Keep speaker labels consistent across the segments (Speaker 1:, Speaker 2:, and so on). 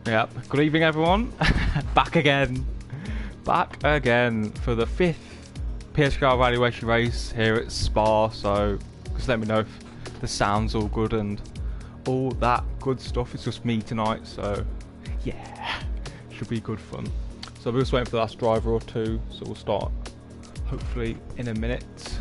Speaker 1: Yep, good evening everyone. Back again for the 5th PSGL evaluation race here at Spa, so just let me know if the sound's all good and all that good stuff. It's just me tonight, so yeah, should be good fun. So we're just waiting for the last driver or two, so we'll start hopefully in a minute.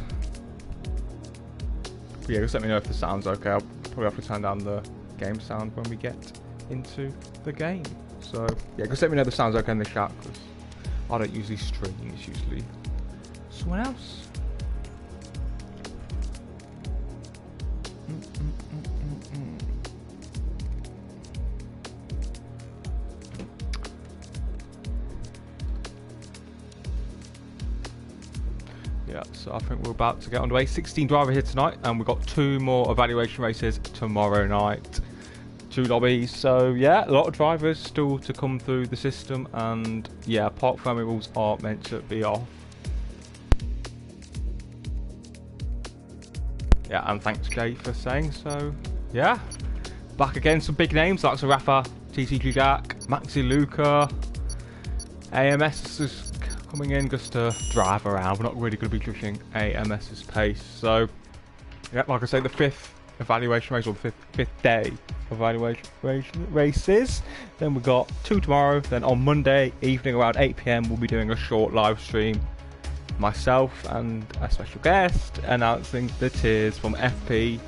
Speaker 1: But yeah, just let me know if the sound's okay. I'll probably have to turn down the game sound when we get into the game. So yeah, just let me know if the sound's okay in the chat, because I don't usually stream, it's usually someone else. Yeah, so I think we're about to get underway. 16 driver here tonight, and we've got 2 more evaluation races tomorrow night. 2 lobbies, so yeah, a lot of drivers still to come through the system, and yeah, park family rules are meant to be off. Yeah, and thanks Jay for saying so. Yeah, back again, some big names like Rafa, TCG Jack, Maxi Luca, AMS is coming in just to drive around. We're not really going to be pushing AMS's pace, so yeah, like I say, the 5th evaluation race, or the fifth day of evaluation races. Then we've got 2 tomorrow. Then on Monday evening around 8 PM we'll be doing a short live stream, myself and a special guest, announcing the tiers from FP,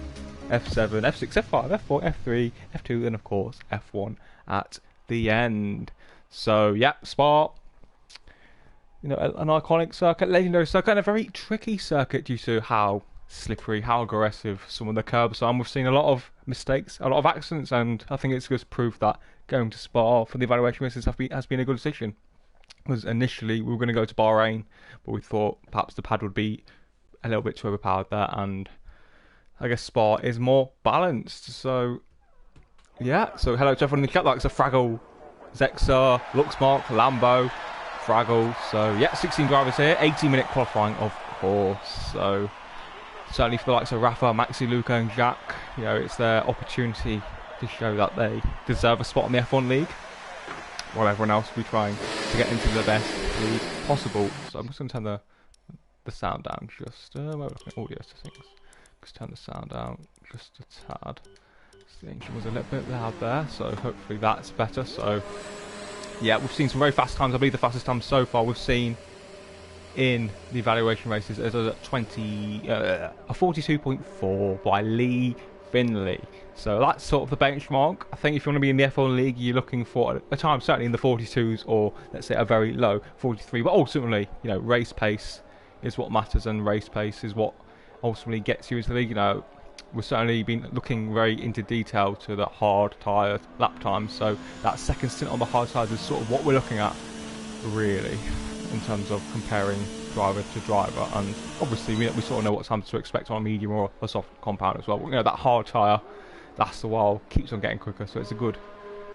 Speaker 1: F7, F6, F5, F4, F3, F2, and of course F1 at the end. So yeah, Spa, you know, an iconic circuit, legendary circuit, and a very tricky circuit due to how slippery, how aggressive some of the curbs are. And we've seen a lot of mistakes, a lot of accidents, and I think it's just proof that going to Spa for the evaluation races has been a good decision. Because initially we were going to go to Bahrain, but we thought perhaps the pad would be a little bit too overpowered there, and I guess Spa is more balanced. So yeah, so hello to everyone in the chat, like Fraggle, Zexa, Luxmark, Lambo, Fraggle. So yeah, 16 drivers here, 18-minute qualifying of course. So certainly for the likes of Rafa, Maxi, Luca and Jack, you know, it's their opportunity to show that they deserve a spot in the F1 league, while everyone else will be trying to get into the best league possible. So I'm just going to turn the sound down just, audio settings. Just turn the sound down just a tad. The engine was a little bit loud there, so hopefully that's better. So yeah, we've seen some very fast times. I believe the fastest time so far we've seen in the evaluation races is a 42.4 by Lee Finley. So that's sort of the benchmark. I think if you want to be in the F1 league, you're looking for a time certainly in the 42s, or let's say a very low 43. But ultimately, you know, race pace is what matters, and race pace is what ultimately gets you into the league. You know, we've certainly been looking very into detail to the hard tyre lap time. So that second stint on the hard tyres is sort of what we're looking at, really, in terms of comparing driver to driver. And obviously we sort of know what time to expect on a medium or a soft compound as well. You know, that hard tyre lasts a while, keeps on getting quicker, so it's good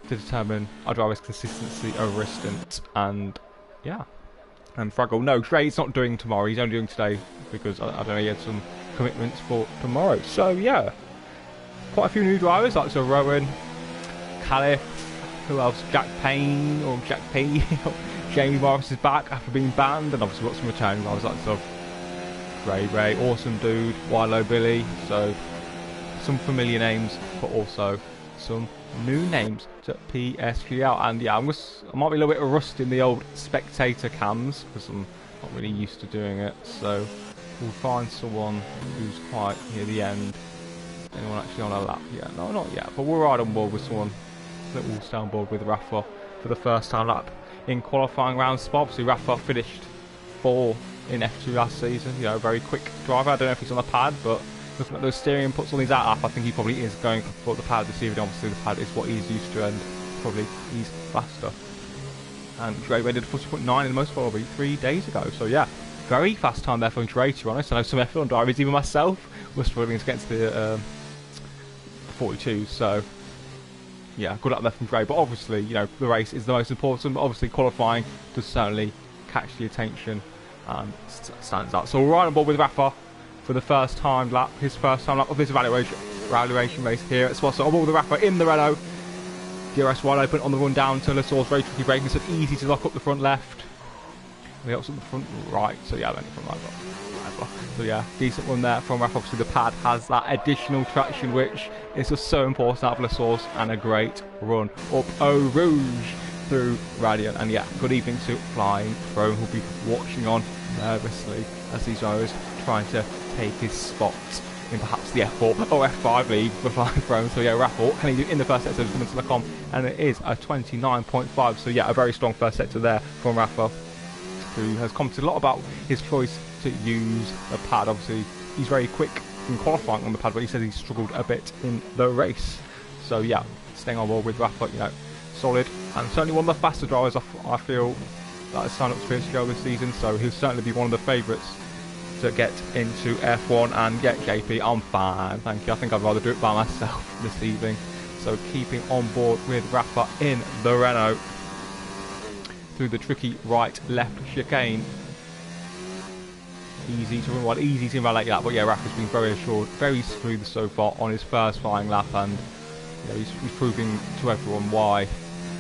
Speaker 1: to determine our driver's consistency over a stint. And yeah, and Fraggle, no, Trey's not doing tomorrow, he's only doing today because I don't know, he had some commitments for tomorrow. So yeah, quite a few new drivers, like so Rowan, Caliph, who else, Jack Payne or Jack P. Jamie Morris is back after being banned, and obviously got some returning drivers like so Ray, Awesome Dude, Wilo Billy. So some familiar names, but also some new names to PSGL. And yeah, I might be a little bit rusty in the old spectator cams because I'm not really used to doing it. So we'll find someone who's quite near the end. Anyone actually on a lap yet? No, not yet. But we're right on board with someone that will stay on board with Rafa for the first time lap in qualifying round spot. Obviously Rafa finished 4th in F2 last season, you know, a very quick driver. I don't know if he's on the pad, but looking at those steering inputs on his app, I think he probably is going for the pad this evening. Obviously the pad is what he's used to, and probably he's faster. And Dre did 40.9 in the most probably 3 days ago. So yeah, very fast time there for Dre, to be honest. I know some F1 drivers, even myself, were struggling to get to the 42s. So yeah, good luck there from Dre. But obviously, you know, the race is the most important. But obviously qualifying does certainly catch the attention and stands out. So we're right on board with Rafa for the first time lap, his first time lap of this evaluation race here at Spa. So on board with Rafa in the Renault. DRS wide open on the run down to Lassour's very tricky braking, so easy to lock up the front left. We also the front right, so yeah, then front right. So yeah, decent run there from Rafa. Obviously the pad has that additional traction, which is just so important out of Lassour's, and a great run up Eau Rouge through Radiant. And yeah, good evening to Flying Throne, who'll be watching on nervously as these drivers trying to take his spot in perhaps the F4 or F5 league for Flying Throne. So yeah, Rafa, what can he do in the first sector? Coming to Lacombe, and it is a 29.5. So yeah, a very strong first sector there from Rafa, who has commented a lot about his choice to use the pad. Obviously, he's very quick in qualifying on the pad, but he says he struggled a bit in the race. So yeah, staying on board with Rafa, you know, solid, and certainly one of the faster drivers I feel that has signed up to PSGL this season. So he'll certainly be one of the favourites to get into F1. And get JP, I'm fine, thank you. I think I'd rather do it by myself this evening. So keeping on board with Rafa in the Renault through the tricky right-left chicane. Easy to run wide, easy to invalidate that, but yeah, Rafa's been very assured, very smooth so far on his first flying lap, and you know, he's proving to everyone why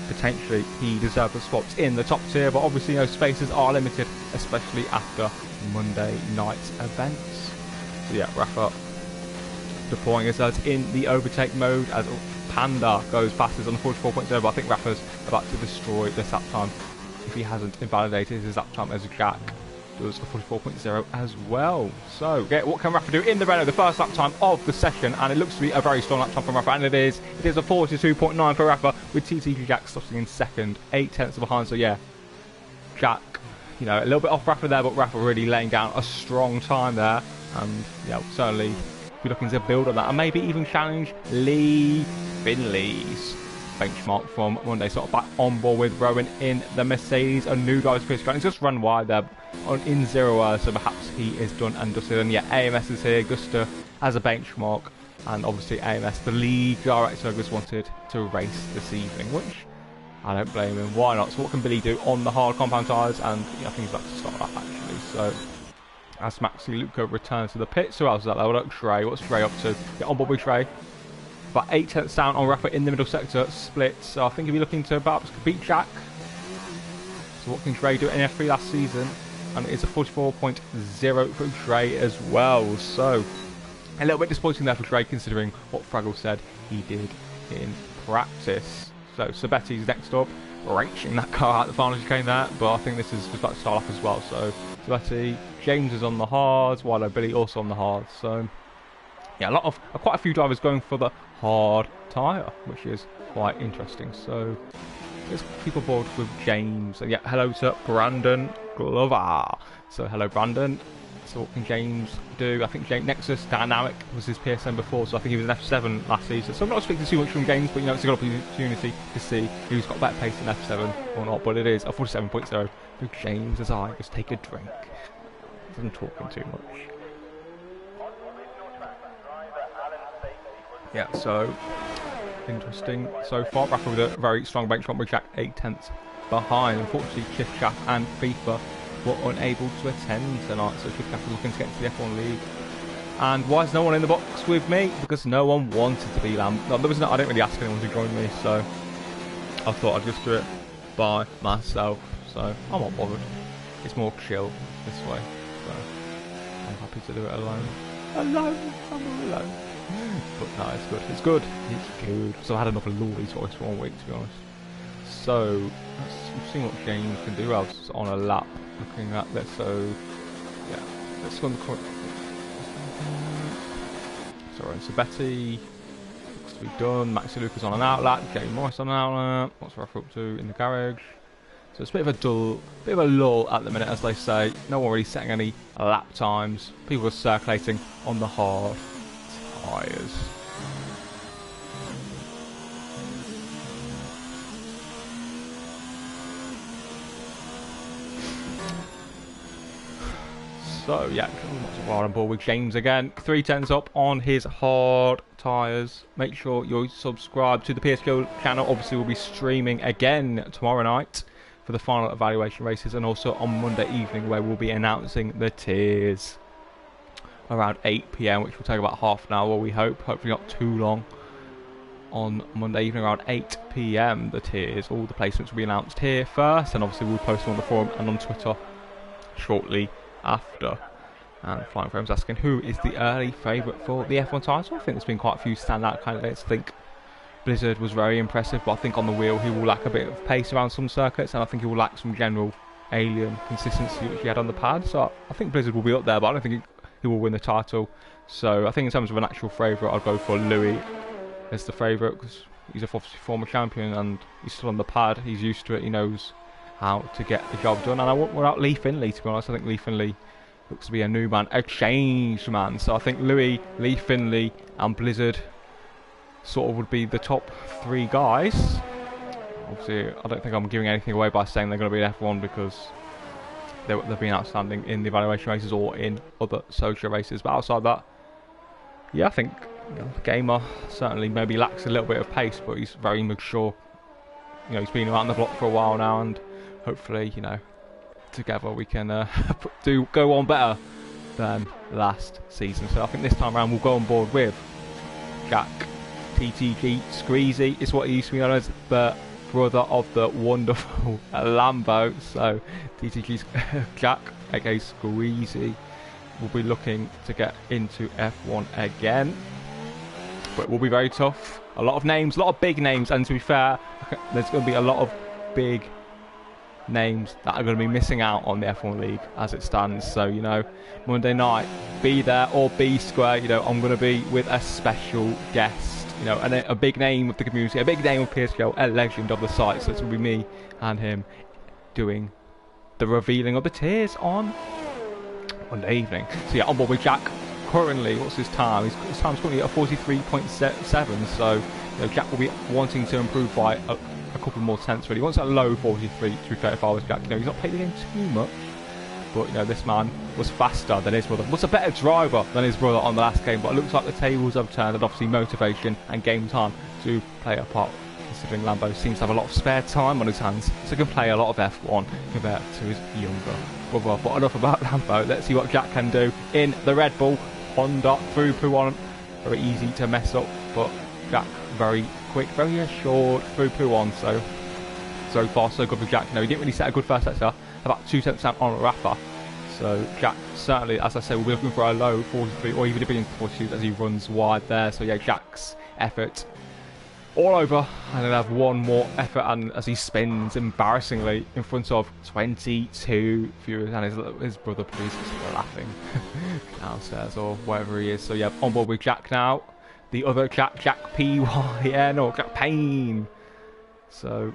Speaker 1: potentially he deserves a spot in the top tier. But obviously, you know, spaces are limited, especially after Monday night's events. So yeah, Rafa deploying himself in the overtake mode as Panda goes fastest on the 44.0, but I think Rafa's about to destroy this lap time if he hasn't invalidated his lap time, as Jack does a 44.0 as well. So what can Rafa do in the Renault, the first lap time of the session? And it looks to be a very strong lap time from Rafa, and it is a 42.9 for Rafa, with TTG Jack stopping in second, 8 tenths behind. So yeah, Jack, you know, a little bit off Rafa there, but Rafa really laying down a strong time there, and yeah, certainly be looking to build on that and maybe even challenge Lee Finley's benchmark from Monday. Sort of back on board with Rowan in the Mercedes. A new driver's Chris Grant. He's just run wide there in 0 hours, so perhaps he is done and dusted. And yeah, AMS is here just as a benchmark, and obviously AMS, the league director, just wanted to race this evening, which I don't blame him. Why not? So what can Billy do on the hard compound tyres? And yeah, I think he's about to start up actually. So as Maxi Luca returns to the pits, who else is that there? Look, Trey. What's Trey up to? Get on board with Trey. About 8 tenths down on Rafa in the middle sector split. So I think he'll be looking to perhaps beat Jack. So what can Trey do in F3 last season? And it's a 44.0 for Trey as well. So a little bit disappointing there for Trey, considering what Fraggle said he did in practice. So Sabetti's next up, wrenching that car out the final chicane there, but I think this is just about to start off as well. So Sabetti, James is on the hards, while Billy also on the hards. So yeah, quite a few drivers going for the hard tyre, which is quite interesting. So let's keep aboard with James. And yeah, hello to Brandon Glover. So hello, Brandon. So what can James do? I think Nexus Dynamic was his PSN before, so I think he was an F7 last season. So I'm not expecting too much from James, but you know, it's a good opportunity to see who's got better pace in F7 or not. But it is a 47.0 for James as I just take a drink. I'm talking too much. Yeah, so interesting so far. Rafa with a very strong benchmark with Jack 8 tenths behind. Unfortunately, Chiff Chaff and FIFA were unable to attend tonight, so Chiff Chaff is looking to get into the F1 League. And why is no one in the box with me? Because no one wanted to be Lamb. No, I didn't really ask anyone to join me, so I thought I'd just do it by myself. So I'm not bothered. It's more chill this way. So I'm happy to do it alone. I'm alone. But no, it's good. It's good. It's good. So I had enough of Lawley's voice for 1 week, to be honest. So we've seen what James can do else on a lap. Looking at this, so yeah, let's go on the court. Sorry, so Betty looks to be done. Maxi Lucas on an outlap. Jay Morris on an outlap. What's Rafa up to in the garage? So it's a bit of a lull at the minute, as they say. No one really setting any lap times. People are circulating on the hard tyres. So yeah, we're on board with James again. 3 tenths up on his hard tyres. Make sure you're subscribed to the PSGL channel. Obviously, we'll be streaming again tomorrow night for the final evaluation races, and also on Monday evening, where we'll be announcing the tiers around 8 PM, which will take about half an hour, we hope. Hopefully not too long. on Monday evening around 8 PM. The tiers, all the placements will be announced here first, and obviously we'll post them on the forum and on Twitter shortly after. And Flying Frame's asking who is the early favourite for the F1 title. I think there's been quite a few standout candidates. I think Blizzard was very impressive, but I think on the wheel he will lack a bit of pace around some circuits, and I think he will lack some general alien consistency which he had on the pad. So I think Blizzard will be up there, but I don't think he will win the title. So I think in terms of an actual favourite, I'd go for Louis as the favourite, because he's a former champion and he's still on the pad. He's used to it. He knows how to get the job done. And I won't rule out Lee Finley, to be honest. I think Lee Finley looks to be a new man, a changed man. So I think Louis, Lee Finley and Blizzard sort of would be the top three guys. Obviously, I don't think I'm giving anything away by saying they're going to be an F1, because they've been outstanding in the evaluation races or in other social races. But outside that, yeah, I think Gamer certainly maybe lacks a little bit of pace, but he's very mature. He's been around the block for a while now, and hopefully, together we can go on better than last season. So I think this time around we'll go on board with Jack TTG Squeezy. It's what he used to be known as, the brother of the wonderful Lambo. So TTG Jack, aka Squeezy, will be looking to get into F1 again. But it will be very tough. A lot of names, a lot of big names, and to be fair, there's going to be a lot of big names that are going to be missing out on the F1 League as it stands. So, Monday night, be there or be square. I'm going to be with a special guest, and a big name of the community, a big name of PSGL, a legend of the site. So it's going to be me and him doing the revealing of the tiers on Monday evening. So yeah, on board with Jack. Currently, what's his time? His time's currently at 43.7, so Jack will be wanting to improve by a couple more tenths really. He wants a low 43 to be fair if I was Jack. He's not played the game too much, but this man was faster than his brother, was a better driver than his brother on the last game, but it looks like the tables have turned, and obviously motivation and game time do play a part, considering Lambo seems to have a lot of spare time on his hands, so he can play a lot of F1 compared to his younger brother. But enough about Lambo, let's see what Jack can do in the Red Bull Honda through P1. Very easy to mess up, but Jack very quick, very assured through P1. So far so good for Jack. He didn't really set a good first sector, about 2 tenths down on Rafa. So Jack certainly, as I say, will be looking for a low 43 or even a bit into 42 as he runs wide there. So yeah, Jack's effort all over, and he'll have one more effort, and as he spins embarrassingly in front of 22 viewers, and his brother please is laughing downstairs or wherever he is. So yeah, on board with Jack now. The other Jack P-Y-N, or Jack Payne. So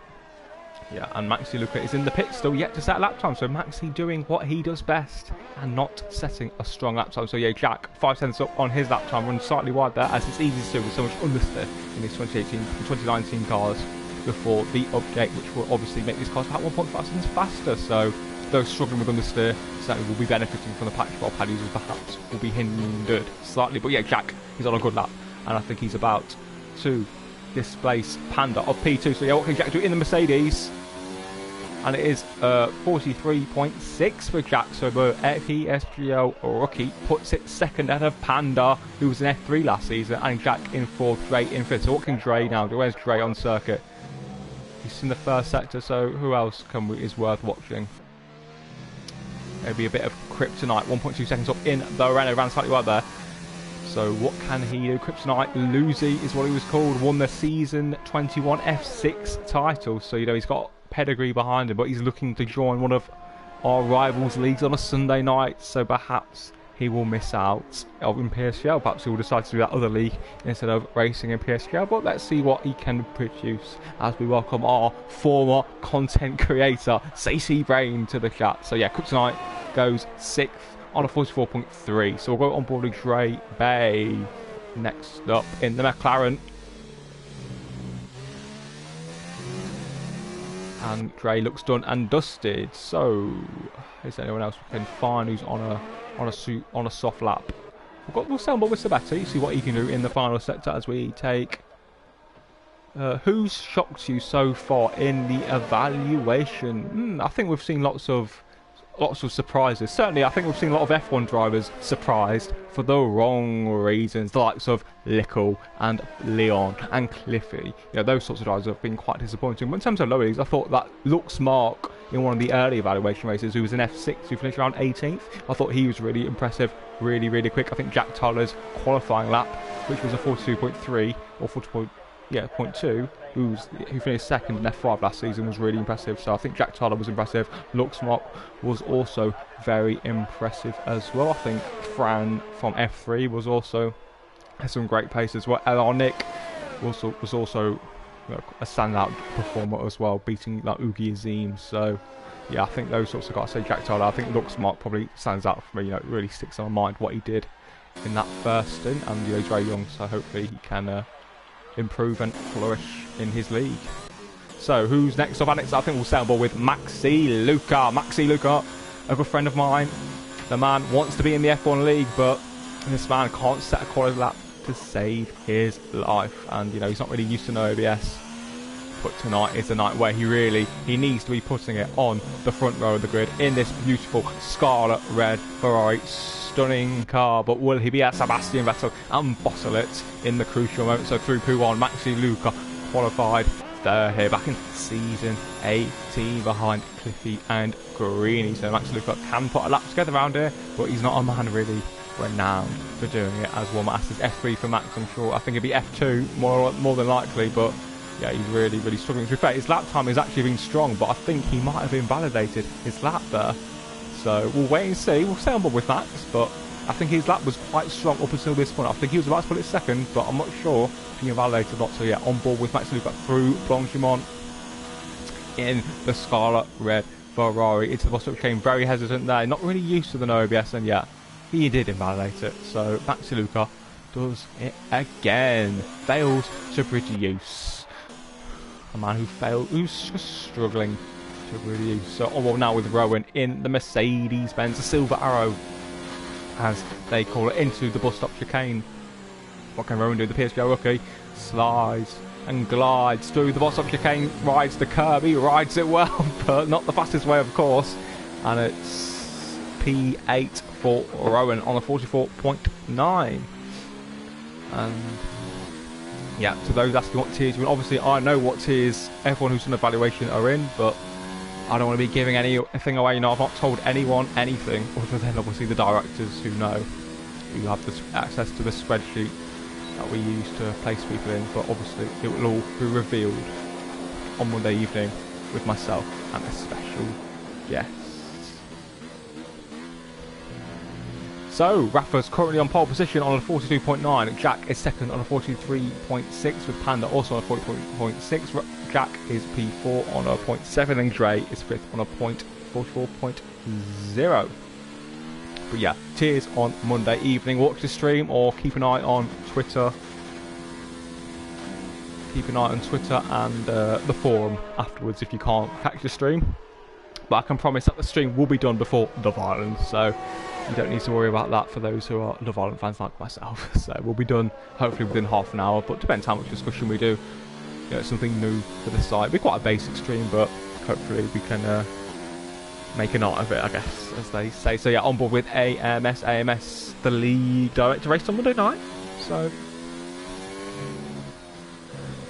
Speaker 1: yeah, and Maxi Luca is in the pit still, yet to set a lap time. So Maxi doing what he does best and not setting a strong lap time. So yeah, Jack 5 tenths up on his lap time, runs slightly wide there, as it's easy to do with so much understeer in his 2018 and 2019 cars before the update, which will obviously make these cars about 1.5 seconds faster. So those struggling with understeer certainly will be benefiting from the patch, while pad users perhaps will be hindered slightly. But yeah, Jack, he's on a good lap, and I think he's about to displace Panda of P2. So yeah, what can Jack do in the Mercedes? And it is 43.6 for Jack. So the PSGL rookie puts it second ahead of Panda, who was in F3 last season, and Jack in fourth, Dre in fifth. So what can Dre now do? Where's Dre on circuit? He's in the first sector, so who else is worth watching? Maybe a bit of Kryptonite, 1.2 seconds up in the Renault, ran slightly right there. So what can he do? Kryptonite Lucy is what he was called, won the season 21 F6 title. So he's got pedigree behind him, but he's looking to join one of our rivals leagues on a Sunday night, so perhaps he will miss out in PSGL. Perhaps he will decide to do that other league instead of racing in PSGL, but let's see what he can produce as we welcome our former content creator CC Brain to the chat. So yeah, Kryptonite goes 6th on a 44.3, so we'll go on board with Dre Bay next up in the McLaren. And Dre looks done and dusted. So, is there anyone else we can find who's on a soft lap? We'll sell him with Sabato. See what he can do in the final sector as we take. Who's shocked you so far in the evaluation? I think we've seen lots of lots of surprises. Certainly, I think we've seen a lot of F1 drivers surprised for the wrong reasons. The likes of Lickle and Leon and Cliffy. You know, those sorts of drivers have been quite disappointing. But in terms of lower leagues, I thought that Lux Mark in one of the early evaluation races, who was in F6, who finished around 18th, I thought he was really impressive, really, really quick. I think Jack Tyler's qualifying lap, which was a 42.3 or 40.2, who finished second in F5 last season, was really impressive. So I think Jack Tyler was impressive. Luxmock was also very impressive as well. I think Fran from F3 was also had some great pace as well. LR Nick was also a standout performer as well, beating like Ugi Azim. So yeah, I think those sorts of guys. Say Jack Tyler. I think Luxmock probably stands out for me. You know, it really sticks on my mind what he did in that first stint, and you know, he's very young, so hopefully he can improve and flourish in his league. So who's next up, Alex? I think we'll settle with Maxi Luca. Maxi Luca, a good friend of mine. The man wants to be in the F1 league, but this man can't set a quality lap to save his life, and you know, he's not really used to no OBS. But tonight is the night where he needs to be putting it on the front row of the grid in this beautiful scarlet red Ferrari. Stunning car, but will he be at Sebastian Vettel and bottle it in the crucial moment? So through P1, Maxi Luca qualified third here back in season 18 behind Cliffy and Greeny. So Maxi Luca can put a lap together around here, but he's not a man really renowned for doing it as one Masters. F3 for Max, I'm sure. I think it'd be F2 more than likely, but yeah, he's really struggling. To be fair, his lap time has actually been strong, but I think he might have invalidated his lap there. So we'll wait and see. We'll stay on board with Max, but I think his lap was quite strong up until this point. I think he was about to put it second, but I'm not sure if he invalidated or not. So yeah, on board with Max Luca through Blanchimont in the scarlet red Ferrari into the bottom. Came very hesitant there, not really used to the no OBS, and yeah, he did invalidate it. So Maxi Luca does it again, fails to produce. A man who's just struggling to produce. So on board now with Rowan in the Mercedes-Benz, the Silver Arrow, as they call it, into the bus stop chicane. What can Rowan do? The PSGL rookie slides and glides through the bus stop chicane, rides the curb, he rides it well, but not the fastest way, of course. And it's P8 for Rowan on a 44.9. And yeah, to those asking what tiers you want, obviously I know what tiers everyone who's done evaluation are in, but I don't want to be giving anything away. You know, I've not told anyone anything other than obviously the directors who know, who have this access to the spreadsheet that we use to place people in. But obviously it will all be revealed on Monday evening with myself and a special guest. So Rafa's currently on pole position on a 42.9. Jack is second on a 43.6, with Panda also on a 40.6. Jack is P4 on a 0.7, and Dre is fifth on a 44.0. But yeah, cheers on Monday evening. Watch the stream or keep an eye on Twitter. Keep an eye on Twitter and the forum afterwards if you can't catch the stream. But I can promise that the stream will be done before Love Island, so you don't need to worry about that for those who are Love Island fans like myself. So we'll be done hopefully within half an hour, but depends how much discussion we do. You know, it's something new for the site. It'll be quite a basic stream, but hopefully we can make an art of it, I guess, as they say. So yeah, on board with AMS, the league director race on Monday night. So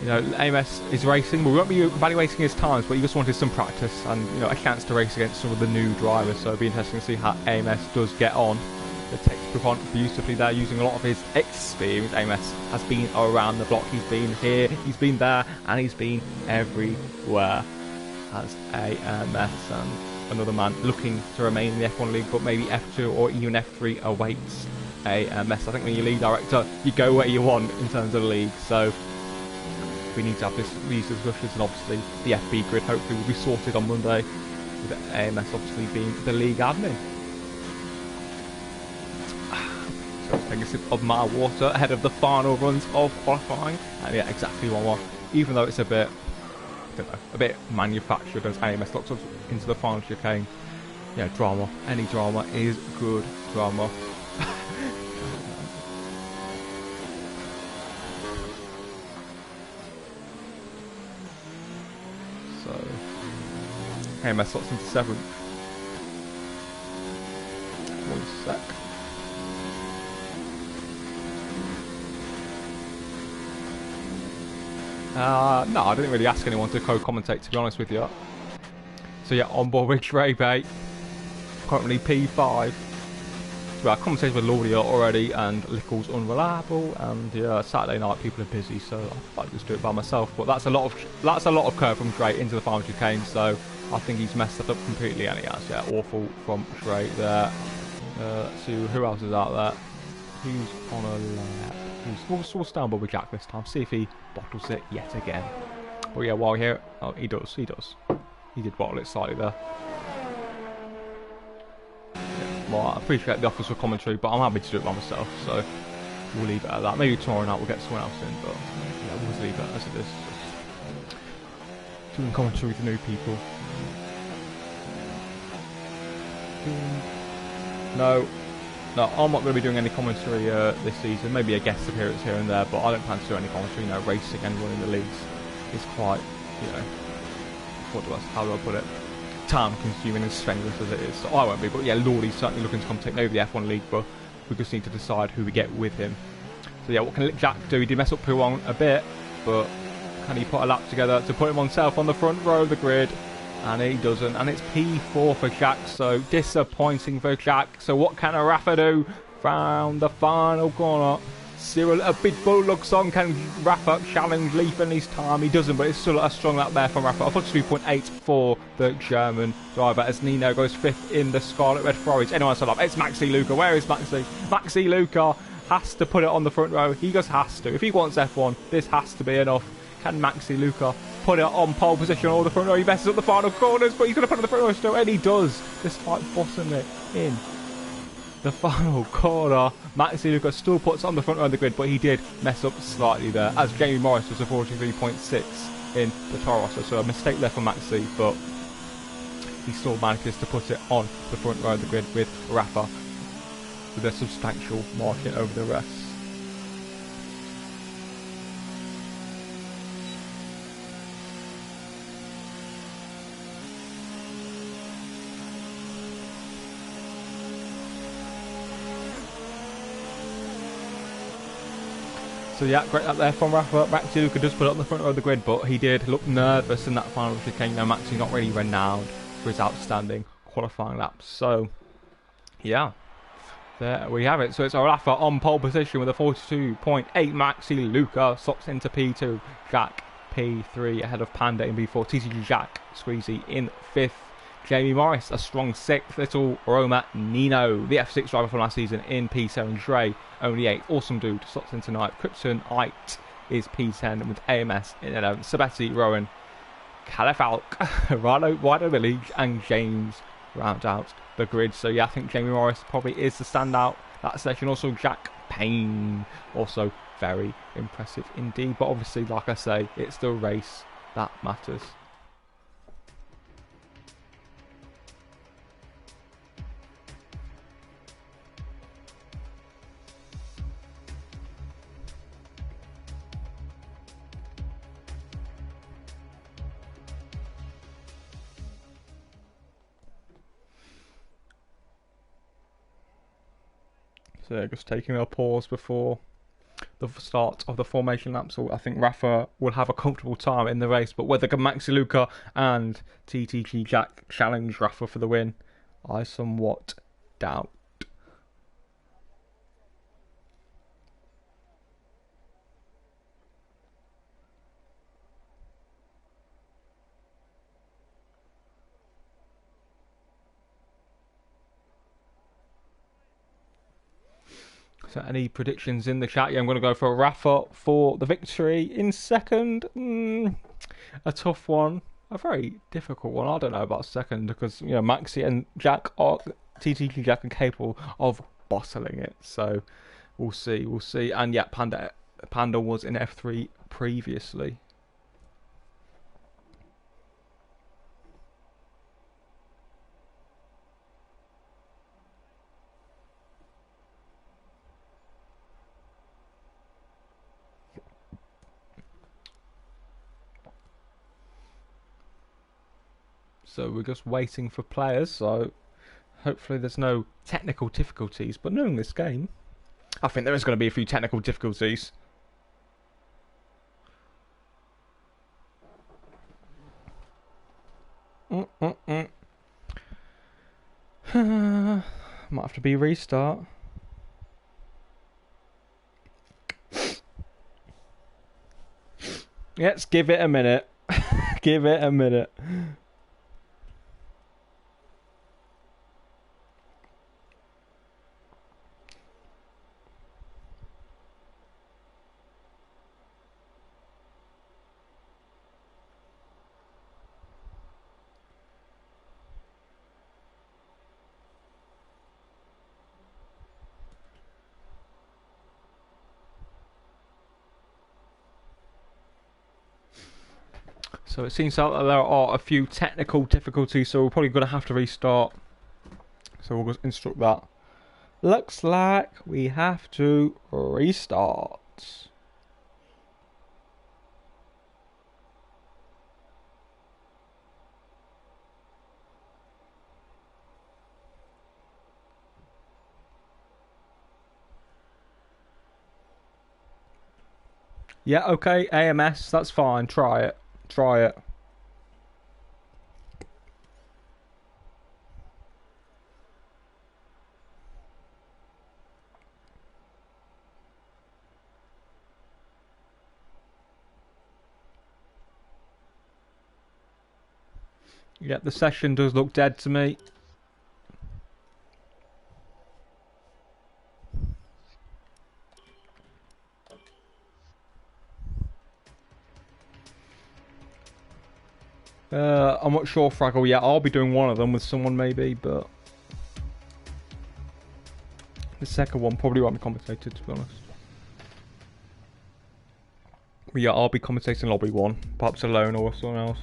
Speaker 1: you know, AMS is racing. We won't be evaluating his times, but he just wanted some practice and, you know, a chance to race against some of the new drivers. So it'll be interesting to see how AMS does get on. It takes Prupont beautifully there, using a lot of his experience. AMS has been around the block. He's been here, he's been there, and he's been everywhere as AMS. And another man looking to remain in the F1 league, but maybe F2 or even F3 awaits AMS. I think when you're league director, you go where you want in terms of the league. So we need to have these discussions, and obviously the FB grid hopefully will be sorted on Monday, with AMS obviously being the league admin. So taking a sip of my water ahead of the final runs of qualifying, and yeah, exactly 1-1. Even though it's a bit, I don't know, a bit manufactured as AMS locks us into the final chicane. Yeah, drama. Any drama is good drama. AMS slots into 7th. sec. No, I didn't really ask anyone to co-commentate, to be honest with you. So yeah, on board with Trebe, currently P5. So I commentated with Laudia already, and Lickle's unreliable, and yeah, Saturday night people are busy, so I thought I'd just do it by myself. But that's a lot of curve from Drake into the final chicane, so I think he's messed that up completely, and he has. Yeah, awful from Drake there. Let's see who else is out there. Who's on a lap? We'll stand by with Jack this time. See if he bottles it yet again. But yeah, while here, oh, he does. He did bottle it slightly there. Well, I appreciate the offers for commentary, but I'm happy to do it by myself, so we'll leave it at that. Maybe tomorrow night we'll get someone else in, but yeah, we'll just leave it as it is. Just doing commentary with the new people. No, I'm not going to be doing any commentary this season. Maybe a guest appearance here and there, but I don't plan to do any commentary. You know, racing anyone in the leagues is quite, you know, how do I put it? Time consuming and strenuous as it is, so I won't be, but yeah, Lordie's certainly looking to come take over the F1 league, but we just need to decide who we get with him. So yeah, what can Jack do? He did mess up P1 a bit, but can he put a lap together to put him himself on the front row of the grid? And he doesn't, and it's P4 for Jack, so disappointing for Jack. So what can a Rafa do? Round the final corner, Cyril a bit bull looks on. Can Rafa challenge Leaf in his time? He doesn't, but it's still a strong lap there from Rafa. 43.8 for the German driver as Nino goes 5th in the Scarlet Red Ferraris. Anyone else on lap? It's Maxi Luca. Where is Maxi? Maxi Luca has to put it on the front row. He just has to. If he wants F1, this has to be enough. Can Maxi Luca put it on pole position or the front row? He messes up the final corners, but he's going to put it on the front row still, and he does, despite bossing it in the final corner. Maxi Luca still puts it on the front row of the grid, but he did mess up slightly there, as Jamie Morris was a 43.6 in the Toro Rosso, so a mistake there for Maxi, but he still manages to put it on the front row of the grid with Rafa with a substantial margin over the rest. So yeah, great up there from Rafa. Maxi Luca does put it on the front row of the grid, but he did look nervous in that final chicane. Now Maxi not really renowned for his outstanding qualifying laps. So yeah, there we have it. So it's Rafa on pole position with a 42.8. Maxi Luca slots into P2. Jack P3 ahead of Panda in B4. TCG Jack Squeezy in 5th. Jamie Morris a strong 6th. Little Roma Nino, the F6 driver from last season, in P7. Dre only 8th. Awesome dude slots into 9th. Krypton Ite is P10 with AMS in 11th. Sabetti, Rowan, Califalk, Rado Village, and James round out the grid. So yeah, I think Jamie Morris probably is the standout that session. Also Jack Payne, also very impressive indeed. But obviously, like I say, it's the race that matters. So just taking a pause before the start of the formation lap. So I think Rafa will have a comfortable time in the race, but whether Maxi Luca and TTG Jack challenge Rafa for the win, I somewhat doubt. So any predictions in the chat? Yeah, I'm going to go for Rafa for the victory. In second, a tough one. A very difficult one. I don't know about second because, you know, Maxi and Jack are, TTG Jack are capable of bottling it. So we'll see. And yeah, Panda was in F3 previously. So we're just waiting for players. So Hopefully there's no technical difficulties, but knowing this game, I think there is going to be a few technical difficulties. Might have to be restart. Let's give it a minute. Give it a minute. So it seems like there are a few technical difficulties, so we're probably going to have to restart. So we'll just instruct that. Looks like we have to restart. Yeah, okay, AMS, that's fine. Try it. Try it. Yeah, the session does look dead to me. I'm not sure, Fraggle, yet. I'll be doing one of them with someone maybe, but the second one probably won't be commentated, to be honest. But yeah, I'll be commentating lobby 1, perhaps alone or someone else.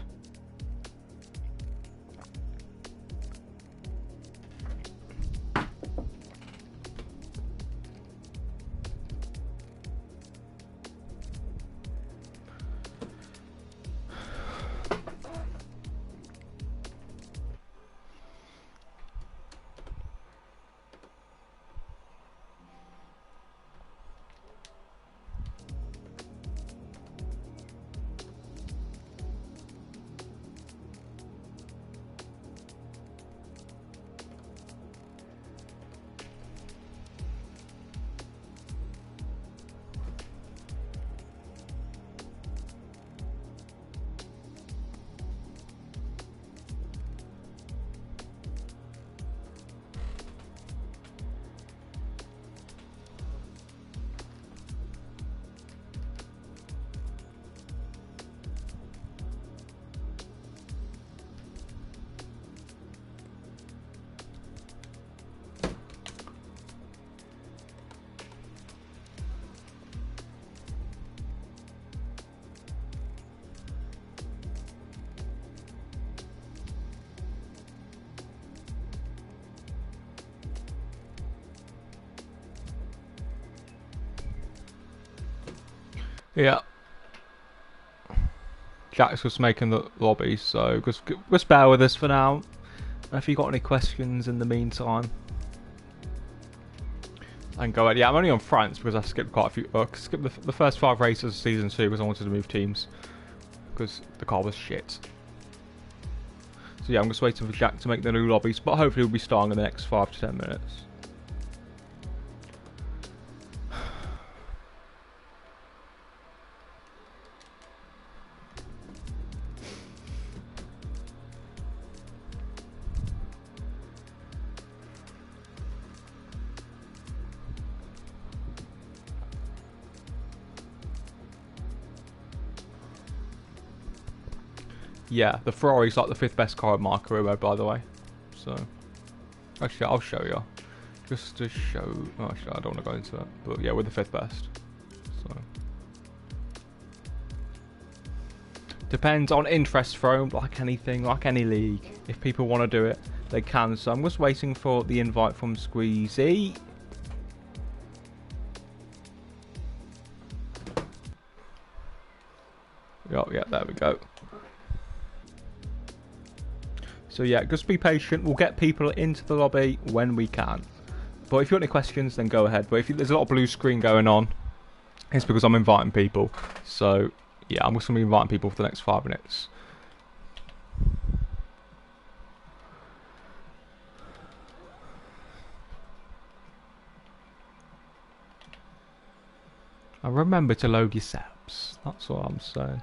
Speaker 1: Yeah. Jack's just making the lobby, so just bear with us for now. And if you got any questions in the meantime, I can go ahead. Yeah, I'm only on France because I skipped quite a few. Skipped the first 5 races of season 2 because I wanted to move teams because the car was shit. So yeah, I'm just waiting for Jack to make the new lobbies, but hopefully we'll be starting in the next 5 to 10 minutes. Yeah, the Ferrari's like the 5th best car in my career mode, by the way. So, actually, I'll show you. Just to show... Oh, actually, I don't want to go into it. But yeah, we're the 5th best. So, depends on interest thrown, like anything, like any league. If people want to do it, they can. So I'm just waiting for the invite from Squeezy. Oh, yeah, there we go. So yeah, just be patient. We'll get people into the lobby when we can. But if you want any questions, then go ahead. But if there's a lot of blue screen going on, it's because I'm inviting people. So yeah, I'm just going to be inviting people for the next 5 minutes. And remember to load your subs. That's all I'm saying.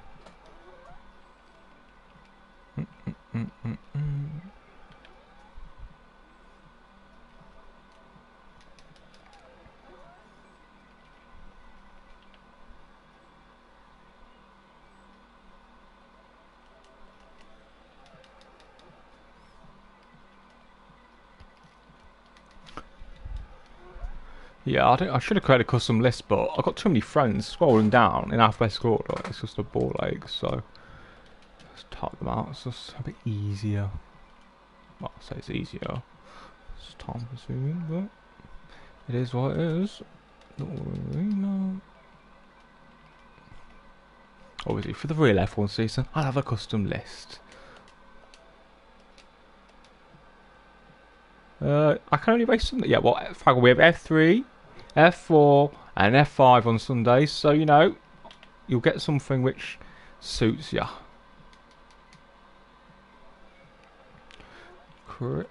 Speaker 1: Yeah, I should have created a custom list, but I've got too many friends scrolling down in alphabetical order. It's just a ball ache, so let's type them out. It's just a bit easier. Well, I'll say it's easier. It's time consuming, but it is what it is. No. Obviously, for the real F1 season, I'll have a custom list. I can only race Sunday. Yeah, well, we have F3, F4, and F5 on Sundays, so you know, you'll get something which suits you. Correct.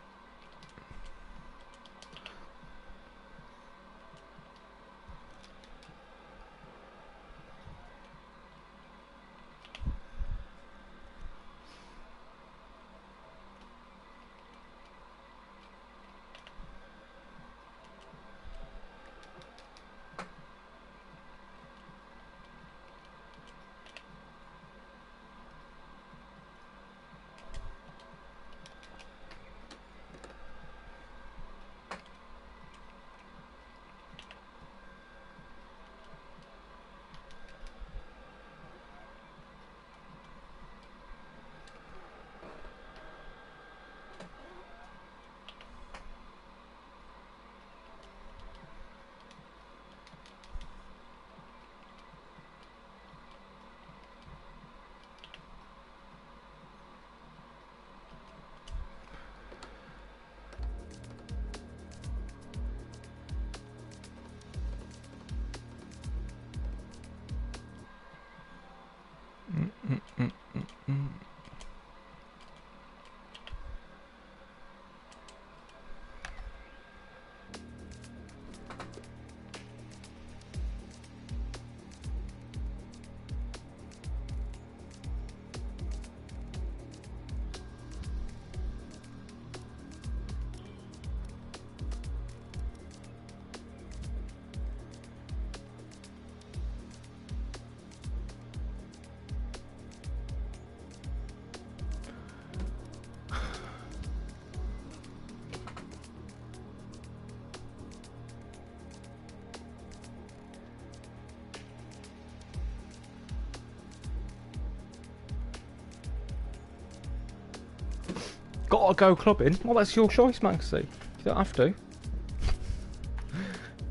Speaker 1: Gotta go clubbing? Well, that's your choice, Maxie. You don't have to.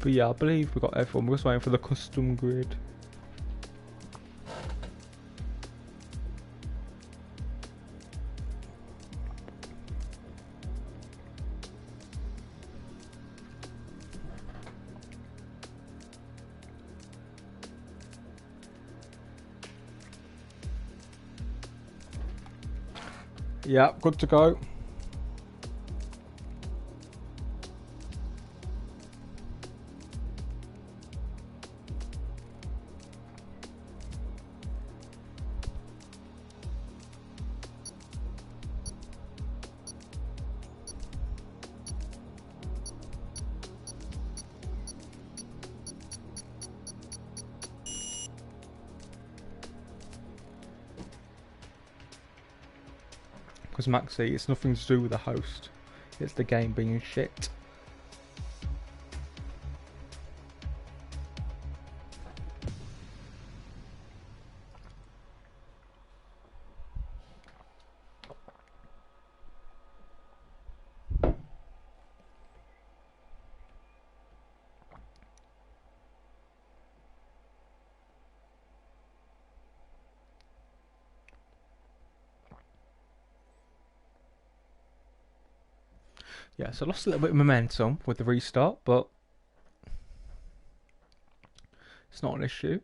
Speaker 1: But yeah, I believe we got everyone. We're just waiting for the custom grid. Yeah, good to go. Because Maxi, it's nothing to do with the host. It's the game being shit. Yeah, so lost a little bit of momentum with the restart, but it's not an issue.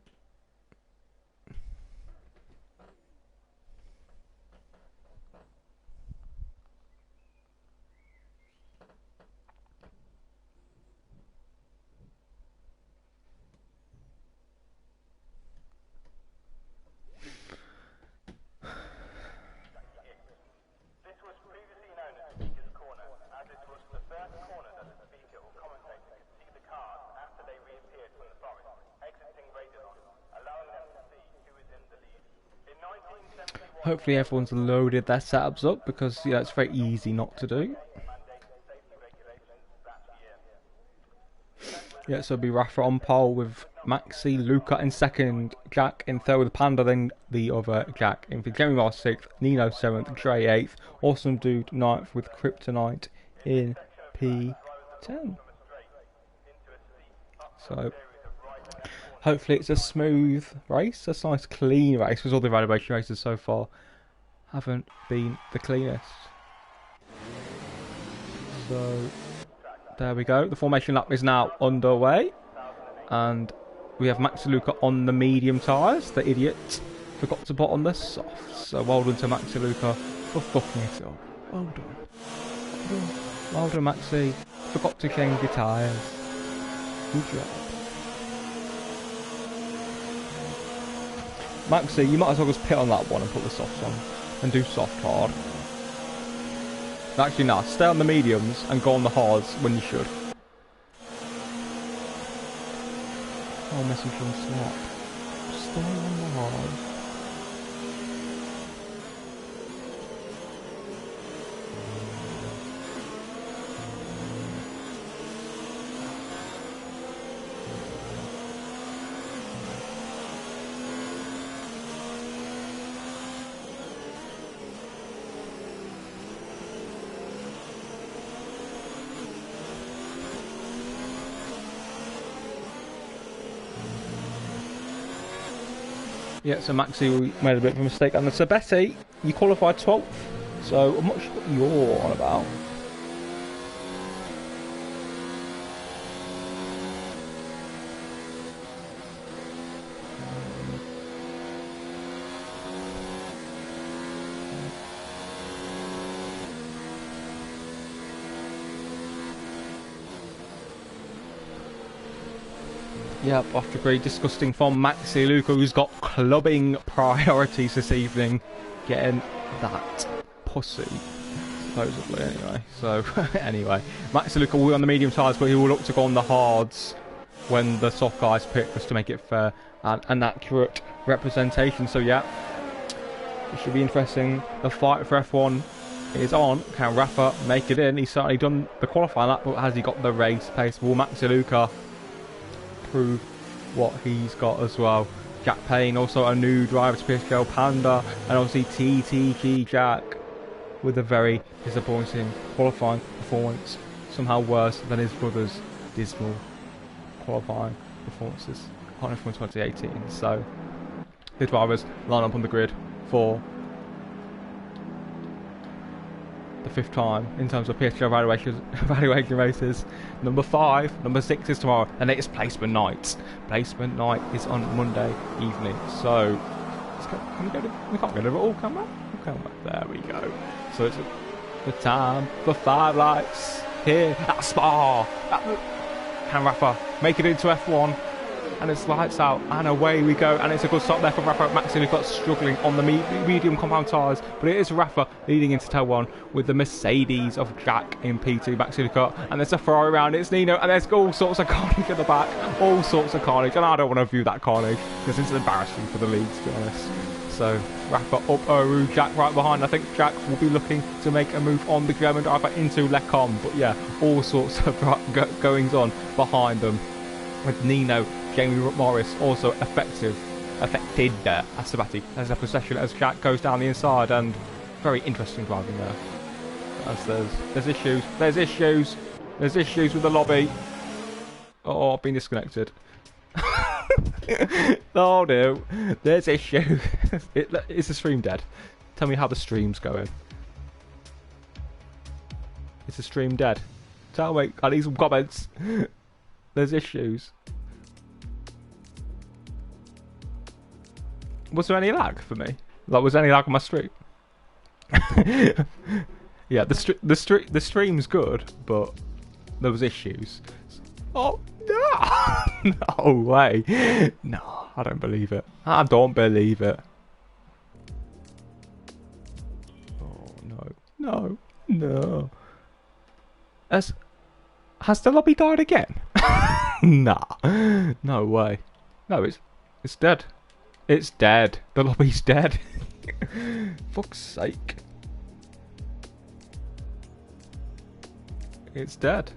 Speaker 1: Hopefully everyone's loaded their setups up because it's very easy not to do. Yeah, so it'll be Rafa on pole with Maxi, Luca in second, Jack in third with Panda, then the other Jack in fifth, Jeremy Ross sixth, Nino seventh, Trey eighth, Awesome Dude ninth with Kryptonite in P10. So hopefully it's a smooth race, a nice clean race, because all the evaluation races so far haven't been the cleanest. So there we go. The formation lap is now underway, and we have Max Luca on the medium tyres. The idiot forgot to put on the soft. So well done to Max Luca for fucking it up. Well done. Well done, Maxi. Forgot to change your tyres. Good job. Maxi, you might as well just pit on that one and put the softs on. And do soft hard. Actually, nah, stay on the mediums and go on the hards when you should. Oh, message on slap. Stay on the hards. Yeah, so Maxi made a bit of a mistake, and the Sabetti, you qualified 12th, so I'm not sure what you're on about. Yep, after a very disgusting from Maxi Luca, who's got clubbing priorities this evening, getting that pussy, supposedly, anyway. So, anyway, Maxi Luca will be on the medium tyres, but he will look to go on the hards when the soft guys pick, just to make it fair and an accurate representation. So, yeah, it should be interesting. The fight for F1 is on. Can Rafa make it in? He's certainly done the qualifying lap, but has he got the race pace? Will Maxi Luca prove what he's got as well? Jack Payne, also a new driver to PSGL Panda, and obviously TTG Jack with a very disappointing qualifying performance, somehow worse than his brother's dismal qualifying performances on F1 2018. So the drivers line up on the grid for the 5th time in terms of PSGL evaluation races. Number 5, number 6 is tomorrow, and it is placement night. Placement night is on Monday evening. So can we go to, we can't go to it all, can we? There we go. So it's the time for 5 lights here at Spa. Can Rafa make it into F1? And it's lights out, and away we go, and it's a good start there for Rafa. Maxi Luca struggling on the medium compound tyres, but it is Rafa leading into Tail 1 with the Mercedes of Jack in P2. Maxi Luca, and there's a Ferrari round, it's Nino, and there's all sorts of carnage at the back, all sorts of carnage, and I don't want to view that carnage because it's embarrassing for the league, to be honest. So Rafa up, Jack right behind. I think Jack will be looking to make a move on the German driver into Lecom, but yeah, all sorts of goings on behind them with Nino. Jamie Morris also affected Sabati as a possession as Jack goes down the inside, and very interesting driving there. As there's issues with the lobby. Oh, I've been disconnected. Oh no, there's issues. Is the stream dead? Tell me how the stream's going. Is the stream dead? Tell me. I need some comments. There's issues. Was there any lag for me? Like, was there any lag on my stream? Yeah, the stream's good, but there was issues. Oh no! No way! No, I don't believe it. I don't believe it. Oh no! No! Has the lobby died again? Nah, no way. No, it's dead. It's dead. The lobby's dead. Fuck's sake. It's dead.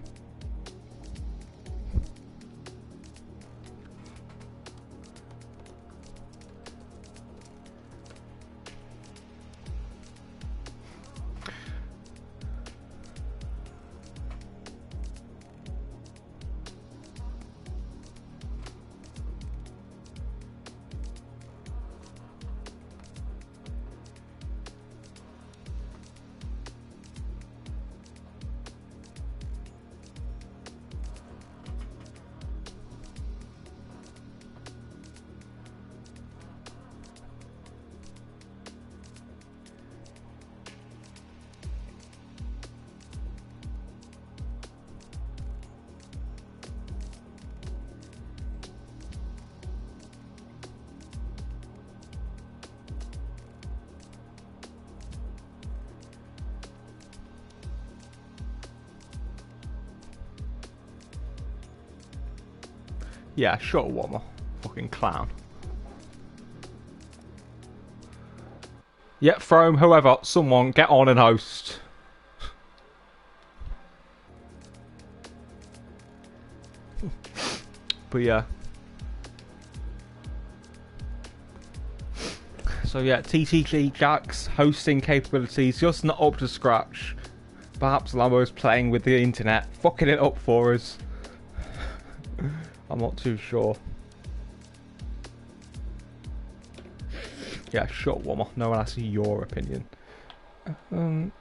Speaker 1: Yeah, sure, Warmer. Fucking clown. Yeah, Frome, whoever, someone, get on and host. But yeah. So yeah, TTG Jack's hosting capabilities just not up to scratch. Perhaps Lambo's playing with the internet, fucking it up for us. I'm not too sure. Yeah, sure, Warmer. No one asks your opinion. No,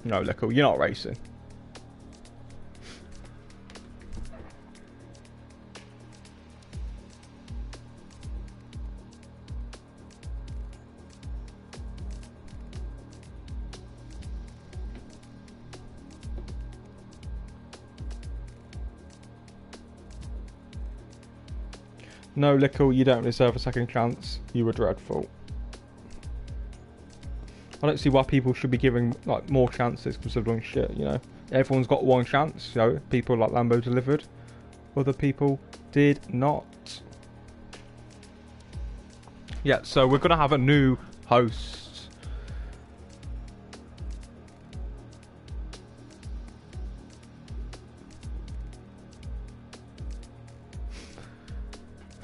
Speaker 1: Lickle, you're not racing. No, Lickle, you don't deserve a second chance. You were dreadful. I don't see why people should be giving like more chances because they've done shit, you know. Everyone's got one chance, you know. People like Lambo delivered. Other people did not. Yeah, so we're going to have a new host.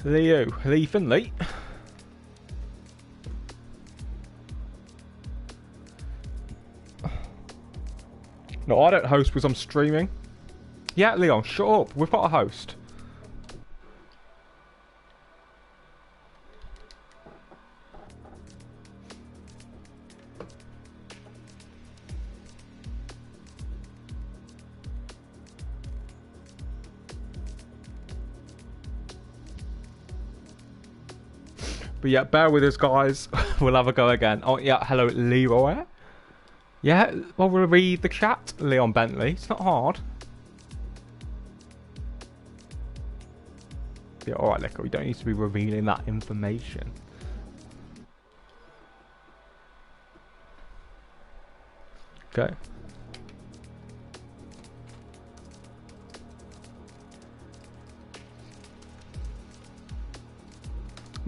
Speaker 1: Lee Finley. No, I don't host because I'm streaming. Yeah, Leon, shut up. We've got a host. But yeah, bear with us, guys. We'll have a go again. Oh, yeah, hello, Leroy. Yeah, well, we'll read the chat, Leon Bentley. It's not hard. Yeah, alright, Lickle, you don't need to be revealing that information. Okay.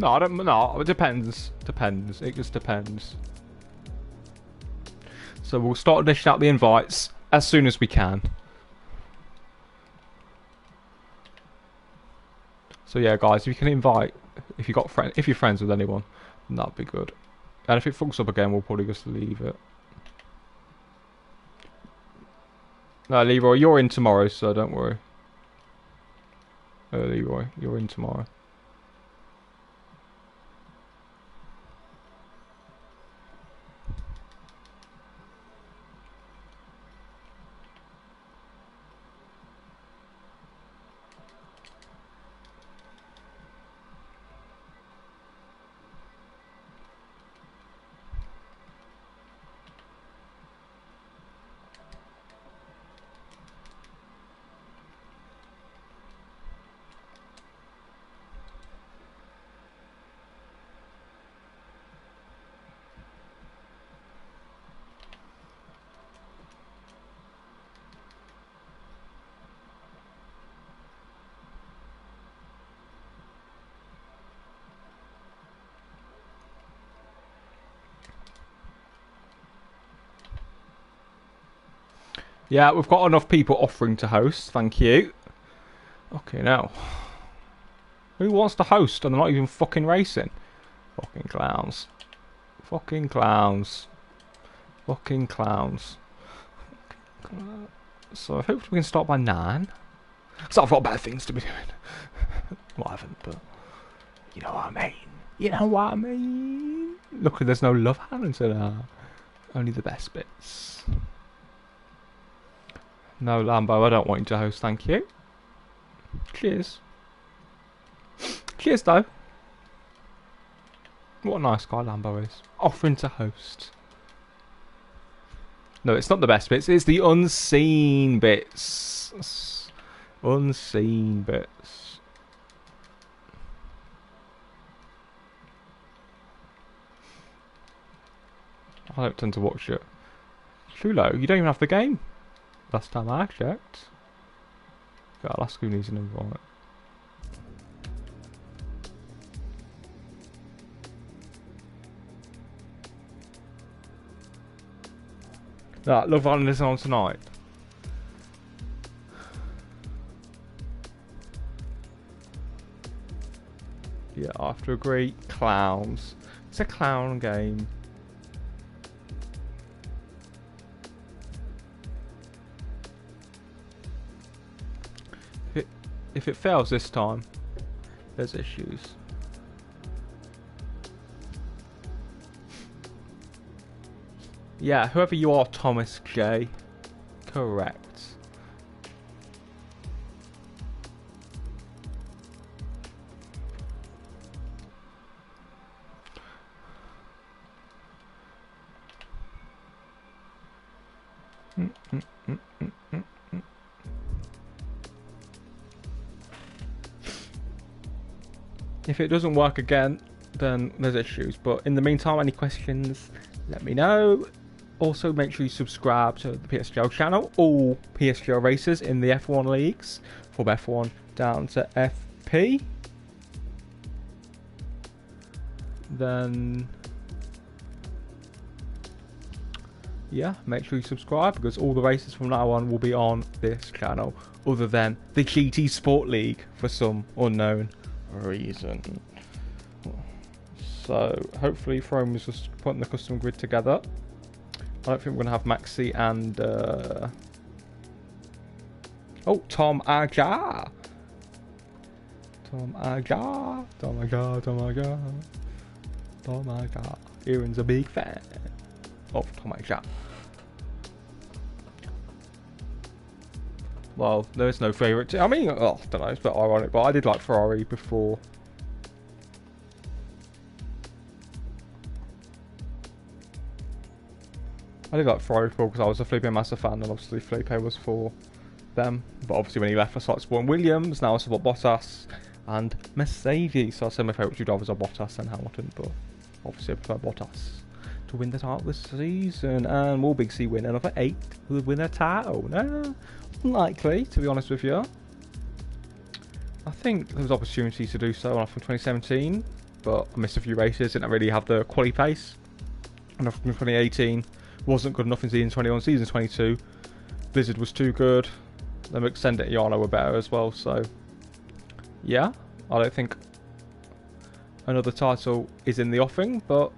Speaker 1: No, I don't. No, it depends. Depends. It just depends. So we'll start dishing out the invites as soon as we can. So yeah, guys, if you can invite, if you're friends with anyone, then that'd be good. And if it fucks up again, we'll probably just leave it. No, Leroy, you're in tomorrow, so don't worry. Leroy, you're in tomorrow. Yeah, we've got enough people offering to host. Thank you. Okay, now. Who wants to host and they're not even fucking racing? Fucking clowns. Fucking clowns. Fucking clowns. So I hope we can start by 9. So I've got better things to be doing. Well, I haven't, but you know what I mean. You know what I mean. Look, there's no love handles in there. Only the best bits. No, Lambo, I don't want you to host, thank you. Cheers. Cheers, though. What a nice guy Lambo is. Offering to host. No, it's not the best bits. It's the unseen bits. Unseen bits. I don't tend to watch it. Chulo, you don't even have the game. Last time I checked. God, I'll ask who needs an invite. That Love Island is on tonight. Yeah, I have to agree. Clowns. It's a clown game. If it fails this time, there's issues. Yeah, whoever you are, Thomas J. Correct. If it doesn't work again, then there's issues. But in the meantime, any questions, let me know. Also, make sure you subscribe to the PSGL channel. All PSGL races in the F1 leagues, from F1 down to FP. Then, yeah, make sure you subscribe because all the races from now on will be on this channel, other than the GT Sport League for some unknown reason. So hopefully Throne was just putting the custom grid together. I don't think we're going to have Maxi and oh, Tom Aja. Tom Aja. Tom Aja. Tom Aja. Tom Aja. Aaron's a big fan of Tom Aja. Well, there's no favourite. I mean, oh, I don't know, it's a bit ironic, but I did like Ferrari before. I did like Ferrari before because I was a Felipe Massa fan, and obviously Felipe was for them. But obviously when he left, I started supporting Williams. Now I support Bottas and Mercedes. So I say my favourite two drivers are Bottas and Hamilton, but obviously I prefer Bottas to win the title this season. And will Big C win another 8? Who win a title? No. Unlikely, to be honest with you. I think there was opportunities to do so from 2017, but I missed a few races, didn't really have the quality pace. And from 2018, wasn't good enough in season 21. Season 22, Blizzard was too good. Then Extended and Yano were better as well, so yeah, I don't think another title is in the offing, but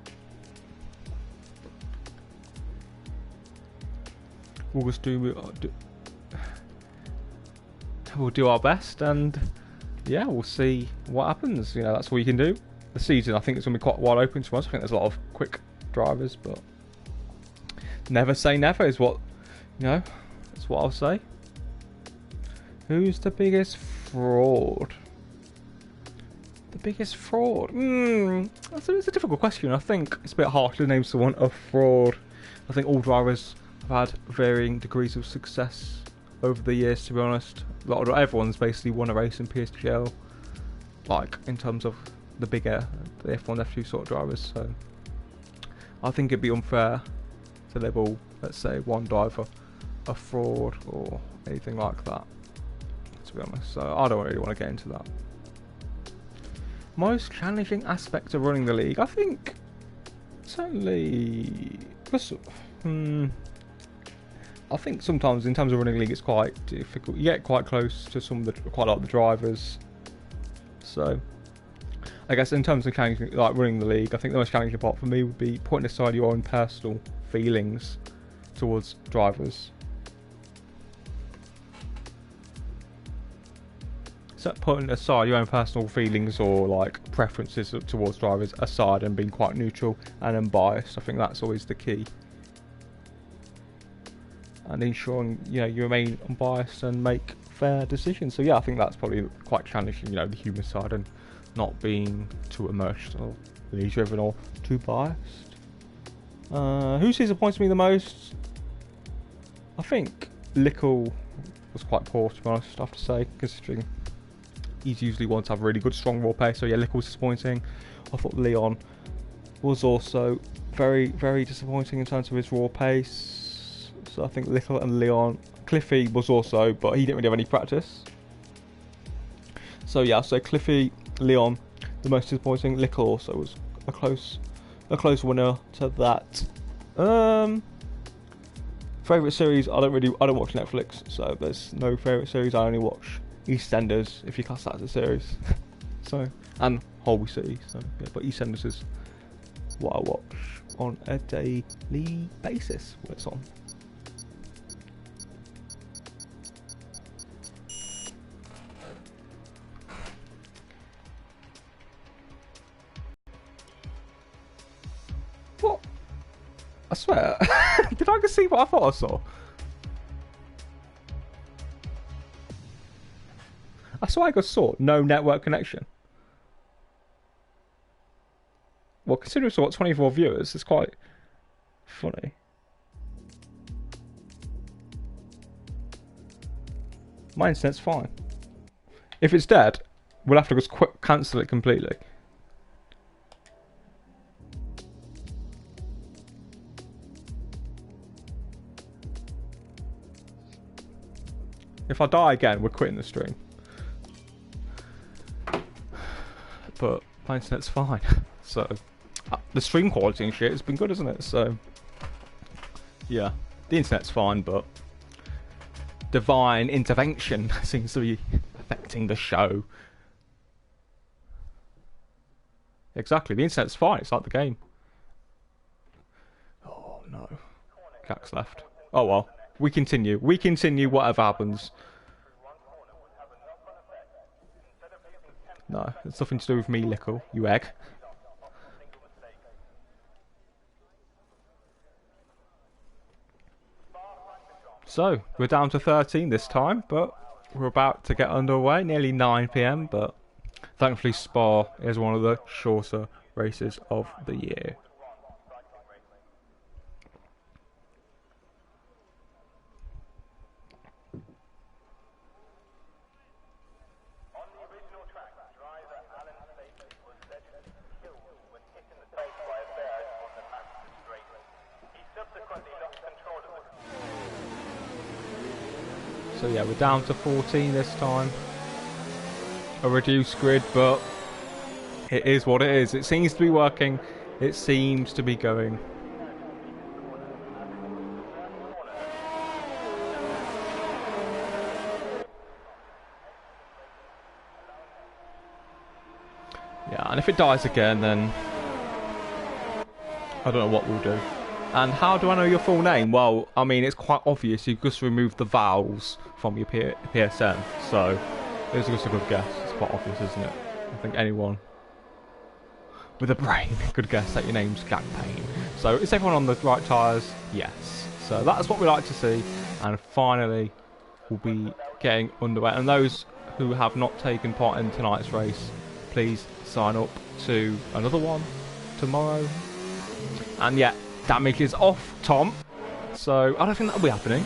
Speaker 1: we'll just we'll do our best, and yeah, we'll see what happens. You know, that's all you can do. The season, I think it's going to be quite wide open to us. I think there's a lot of quick drivers, but never say never is what, you know, that's what I'll say. Who's the biggest fraud? The biggest fraud? It's a difficult question. I think it's a bit hard to name someone a fraud. I think all drivers have had varying degrees of success over the years, to be honest. Everyone's basically won a race in PSGL, like in terms of the bigger, the F1, F2 sort of drivers. So I think it'd be unfair to label, let's say, one driver a fraud or anything like that, to be honest. So I don't really want to get into that. Most challenging aspect of running the league, I think certainly I think sometimes in terms of running league, it's quite difficult. You get quite close to quite a lot of the drivers. So I guess in terms of challenging, like running the league, I think the most challenging part for me would be putting aside your own personal feelings towards drivers. So putting aside your own personal feelings or like preferences towards drivers aside and being quite neutral and unbiased. I think that's always the key. And ensuring, you know, you remain unbiased and make fair decisions. So yeah, I think that's probably quite challenging, you know, the human side and not being too emotional, driven or too biased. Who's disappointed me the most? I think Lickle was quite poor, to be honest, I have to say, considering he's usually one to have really good strong raw pace. So yeah, Lickle was disappointing. I thought Leon was also very, very disappointing in terms of his raw pace. So I think Lickle and Leon. Cliffy was also, but he didn't really have any practice. So yeah, so Cliffy, Leon, the most disappointing. Lickle also was a close winner to that. Favorite series? I don't watch Netflix, so there's no favorite series. I only watch EastEnders, if you class that as a series. So, and Holby City. So yeah, but EastEnders is what I watch on a daily basis when it's on. What? I swear. Did I just see what I thought I saw? I swear I just saw no network connection. Well, considering we saw 24 viewers, it's quite funny. My internet's fine. If it's dead, we'll have to just cancel it completely. If I die again, we're quitting the stream. But my internet's fine. So, the stream quality and shit has been good, isn't it? So, yeah. The internet's fine, but divine intervention seems to be affecting the show. Exactly, the internet's fine, it's like the game. Oh no. Cax left. Oh well. We continue. We continue whatever happens. No, it's nothing to do with me, Lickle, you egg. So, we're down to 13 this time, but we're about to get underway. Nearly 9 PM, but thankfully Spa is one of the shorter races of the year. So yeah, we're down to 14 this time. A reduced grid, but it is what it is. It seems to be working. It seems to be going. Yeah, and if it dies again, then I don't know what we'll do. And how do I know your full name? Well, I mean, it's quite obvious. You've just removed the vowels from your PSN. So, it's just a good guess. It's quite obvious, isn't it? I think anyone with a brain could guess that your name's Gang Pain. So, is everyone on the right tyres? Yes. So, that's what we like to see. And finally, we'll be getting underway. And those who have not taken part in tonight's race, please sign up to another one tomorrow. And yeah, damage is off, Tom. So I don't think that'll be happening.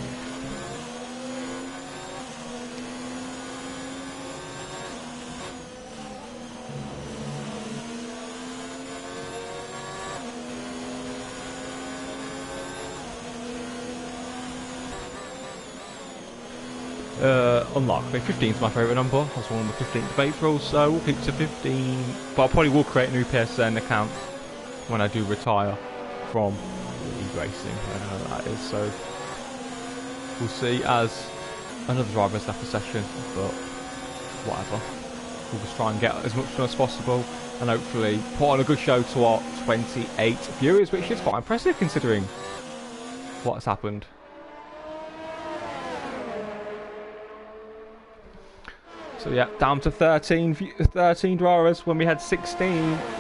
Speaker 1: Unlikely. 15 is my favourite number. I was born on the 15th of April, so we'll keep to 15. But I probably will create a new PSN account when I do retire from e-racing. I don't know what that is, so we'll see as another driver has left the session, but whatever. We'll just try and get as much done as possible and hopefully put on a good show to our 28 viewers, which is quite impressive considering what has happened. So yeah, down to 13 drivers when we had 16.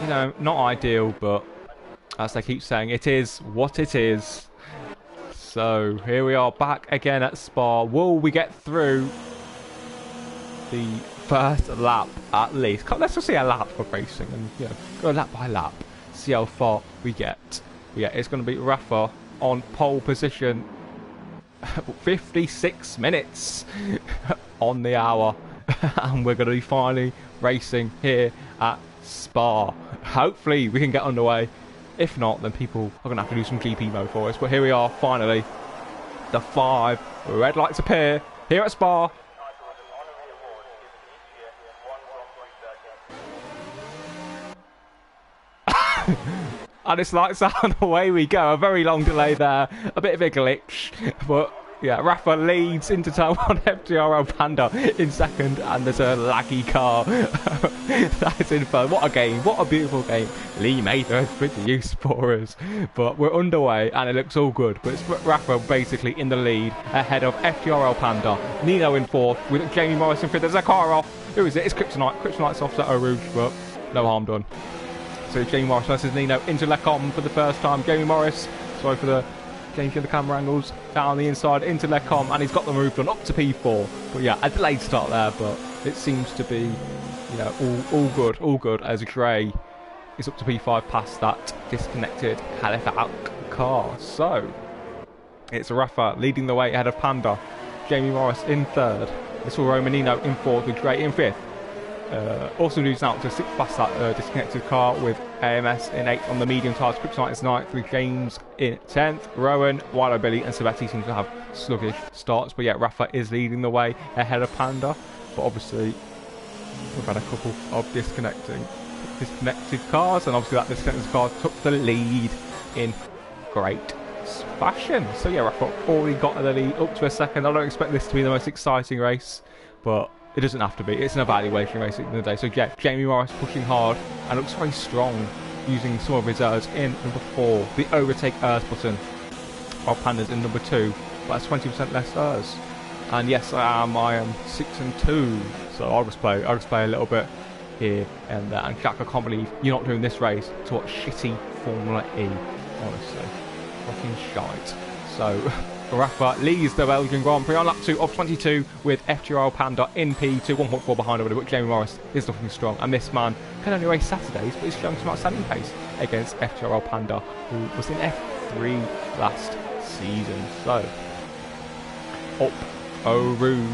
Speaker 1: You know, not ideal, but as they keep saying, it is what it is. So here we are back again at Spa. Will we get through the first lap at least? Let's just see a lap of racing and, you know, go lap by lap, see how far we get. But yeah, it's going to be Rafa on pole position. 56 minutes on the hour. And we're going to be finally racing here at Spa. Hopefully we can get underway. If not, then people are going to have to do some GP mode for us. But here we are, finally. The 5 red lights appear here at Spa. And it's lights out and away we go. A very long delay there. A bit of a glitch. But yeah, Rafa leads into turn 1, FTRL Panda in second, and there's a laggy car. That's in third. What a game, what a beautiful game. Lee Mather with the use for us. But we're underway and it looks all good. But it's Rafa basically in the lead ahead of FTRL Panda. Nino in fourth with Jamie Morris in fifth. There's a car off. Who is it? It's Kryptonite. Kryptonite's off at Eau Rouge, but no harm done. So Jamie Morris versus Nino into Lecom for the first time. Jamie Morris, sorry for the changing the camera angles, down the inside into Lecom, and he's got the move done up to P4. But yeah, a delayed start there, but it seems to be, you know, all good as Gray is up to P5 past that disconnected Halifax car. So it's Rafa leading the way ahead of Panda. Jamie Morris in third. It's all Romanino in fourth with Gray in fifth. Also moves out to 6th past that disconnected car with AMS in 8th on the medium tyres. Kryptonite is 9th with James in 10th. Rowan, Wilo Billy and Sabetti seem to have sluggish starts. But yeah, Rafa is leading the way ahead of Panda. But obviously, we've had a couple of disconnected cars. And obviously that disconnected car took the lead in great fashion. So yeah, Rafa already got the lead up to a second. I don't expect this to be the most exciting race, but it doesn't have to be. It's an evaluation race at the end of the day. So yeah, Jamie Morris pushing hard and looks very strong, using some of his errs in number 4. The overtake errs button of Pandas in number 2, but that's 20% less errs. And yes, I am 6 and 2. So I'll just play a little bit here and there. And Jack, I can't believe you're not doing this race to watch shitty Formula E. Honestly, fucking shite. So Rafa leads the Belgian Grand Prix on lap 2 of 22 with FTRL Panda in P2, 1.4 behind already, but Jamie Morris is looking strong. And this man can only race Saturdays, but he's showing some outstanding pace against FTRL Panda, who was in F3 last season. So, up Eau Rouge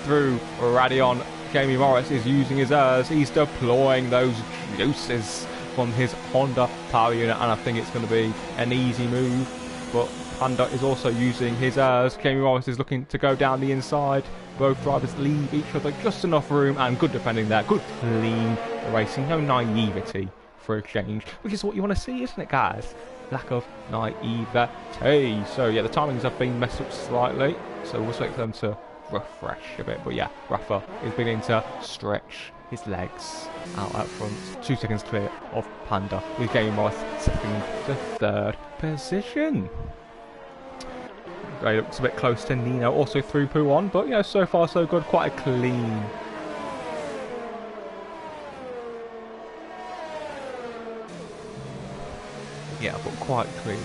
Speaker 1: through Radion. Jamie Morris is using his errs. He's deploying those juices from his Honda power unit, and I think it's going to be an easy move. But Panda is also using his errs. Jamie Morris is looking to go down the inside. Both drivers leave each other just enough room, and good defending there. Good clean racing. No naivety for a change, which is what you want to see, isn't it, guys? Lack of naivety. So yeah, the timings have been messed up slightly, so we'll expect them to refresh a bit. But yeah, Rafa is beginning to stretch his legs out at front. 2 seconds clear of Panda, with Jamie Morris second to third position. Gray looks a bit close to Nino, also through P1, but you know, so far so good. Quite a clean. Yeah, but quite clean.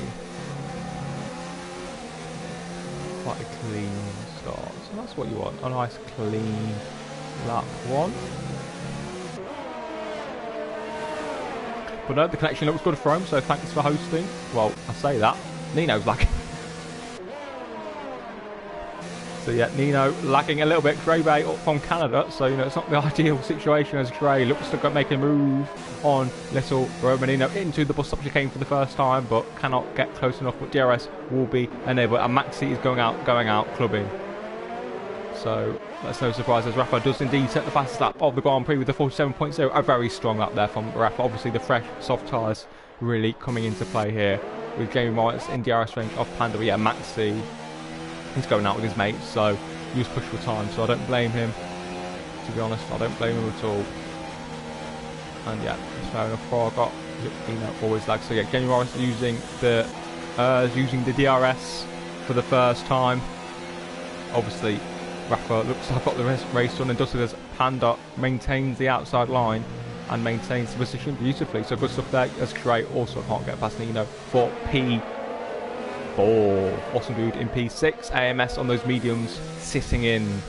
Speaker 1: Quite a clean start. So that's what you want. A nice clean lap 1. But no, the connection looks good for him, so thanks for hosting. Well, I say that. Nino's lagging. So yeah, Nino lagging a little bit. Gray Bay up from Canada, so you know, it's not the ideal situation as Gray looks to make a move on little Romanino into the bus stop chicane for the first time, but cannot get close enough. But DRS will be enabled, and Maxi is going out clubbing. So that's no surprise, as Rafa does indeed set the fastest lap of the Grand Prix with the 47.0. A very strong lap there from Rafa. Obviously the fresh soft tyres really coming into play here, with Jamie Morris in DRS range of Panda. But yeah, Maxi he's going out with his mates, so he was pushed for time. So I don't blame him. To be honest, I don't blame him at all. And yeah, it's fair enough. Before I got always lag. So yeah, Jamie Morris using the DRS for the first time. Obviously, Rafa looks like I've got the race done, and does it as Panda maintains the outside line and maintains the position beautifully. So good stuff there. That's great. Also, I can't get past Nino for P4. Awesome dude in P6. AMS on those mediums, sitting in,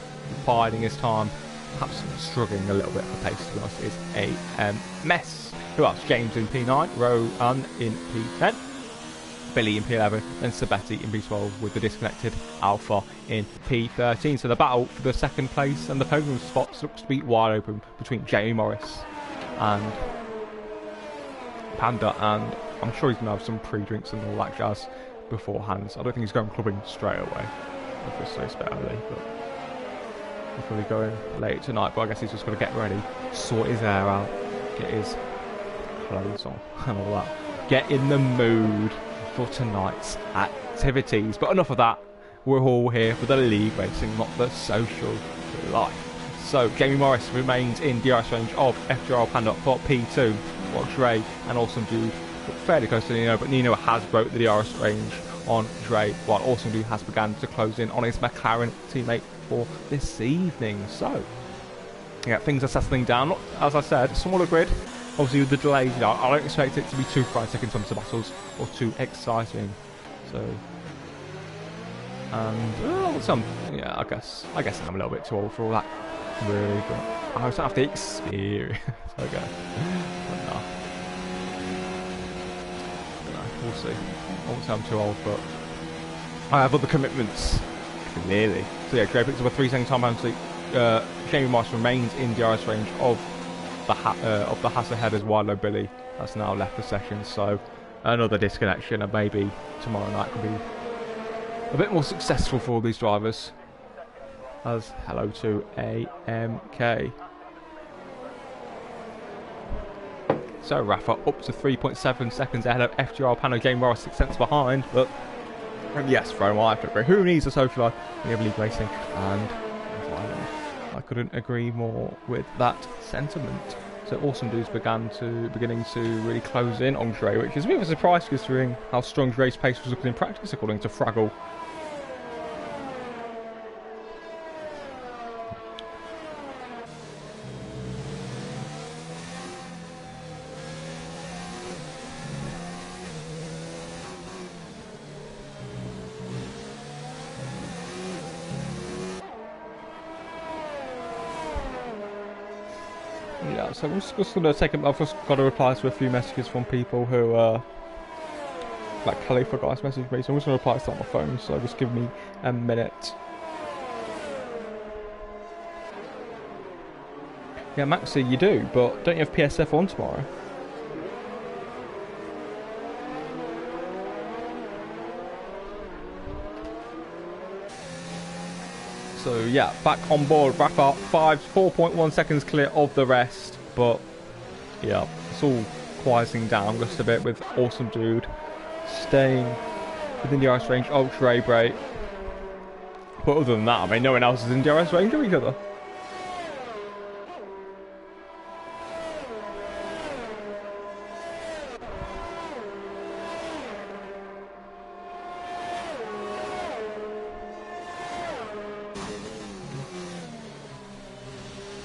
Speaker 1: biding his time. Perhaps struggling a little bit for pace, to be honest, is a mess. Who else? James in P9, Rowan in P10, Billy in P11, and Sabetti in P12 with the disconnected Alpha in P13. So the battle for the second place and the podium spots looks to be wide open between Jamie Morris and Panda, and I'm sure he's going to have some pre-drinks and all that jazz beforehand. So I don't think he's going clubbing straight away. Obviously it's a bit early, but he's probably going late tonight, but I guess he's just got to get ready, sort his hair out, get his clothes on and all that. Get in the mood for tonight's activities. But enough of that. We're all here for the league racing, not the social life. So Jamie Morris remains in DRS range of FGL Panda for P2. Watch Ray and Awesome Dude fairly close to Nino, but Nino has broke the DRS range on Dre, while Awesome Dude has begun to close in on his McLaren teammate for this evening. So yeah, things are settling down. As I said, smaller grid. Obviously with the delays, you know, I don't expect it to be too frantic in terms of battles or too exciting. So, and yeah, I guess I'm a little bit too old for all that, really. But I just have the experience. Okay, but no, we'll see. I won't say I'm too old, but I have other commitments, clearly. So yeah, Dre picks up a 3-second time penalty. Jamie Morris remains in DRS range of the Haas aheaders Wildlow Billy. That's now left the session, so another disconnection, and maybe tomorrow night could be a bit more successful for all these drivers. As hello to AMK. So Rafa up to 3.7 seconds ahead of FGR Pano. Jamie Morris 6 cents behind, but yes, very well. Who needs a social life when you have league racing? And I couldn't agree more with that sentiment. So Awesome Dudes beginning to really close in on Dre, which is a bit of a surprise considering how strong Dre's pace was looking in practice, according to Fraggle. Yeah, so I'm just going to take I've just got to reply to a few messages from people who, like Khalifa guys messaged me, so I'm just going to reply to that on my phone, so just give me a minute. Yeah, Maxi, you do, but don't you have PSF on tomorrow? So yeah, back on board. Rafa 4.1 seconds clear of the rest, but yeah, it's all quieting down just a bit with Awesome Dude staying within the DRS range of Dre Bray. But other than that, I mean, no one else is in DRS range of each other.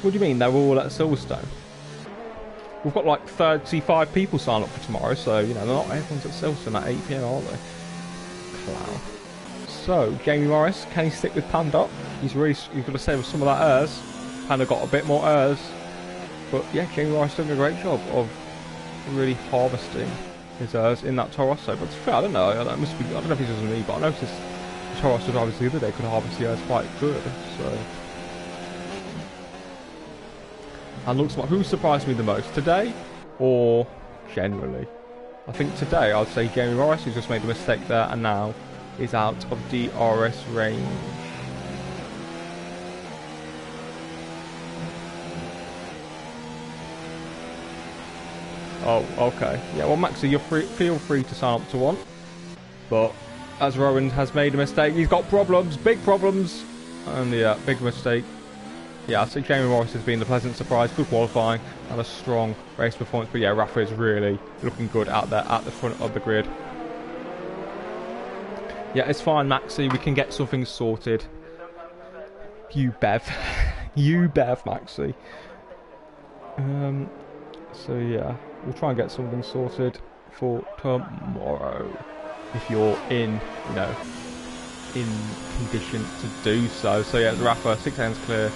Speaker 1: What do you mean? They're all at Silverstone? We've got like 35 people sign up for tomorrow, so you know, not everyone's at Silverstone at 8 PM, are they? Clown. So, Jamie Morris, can he stick with Panda? He's got to save some of that ERS. Panda got a bit more ERS. But yeah, Jamie Morris doing a great job of really harvesting his ERS in that Torosso. But to be fair, I don't know. I don't know if it's just me, but I noticed the Torosso drivers the other day could harvest the ERS quite good. So. And looks like who surprised me the most today, or generally? I think today I'd say Jamie Morris, who's just made a mistake there and now is out of DRS range. Oh, okay. Yeah, well, Maxi, you're feel free to sign up to one, but as Rowan has made a mistake. He's got problems, big problems, and yeah, big mistake. Yeah, I think Jamie Morris has been the pleasant surprise. Good qualifying and a strong race performance. But yeah, Rafa is really looking good out there at the front of the grid. Yeah, it's fine, Maxi. We can get something sorted. You Bev. You Bev, Maxi. So yeah, we'll try and get something sorted for tomorrow. If you're in, you know, in condition to do so. So yeah, Rafa, 6 ends clear.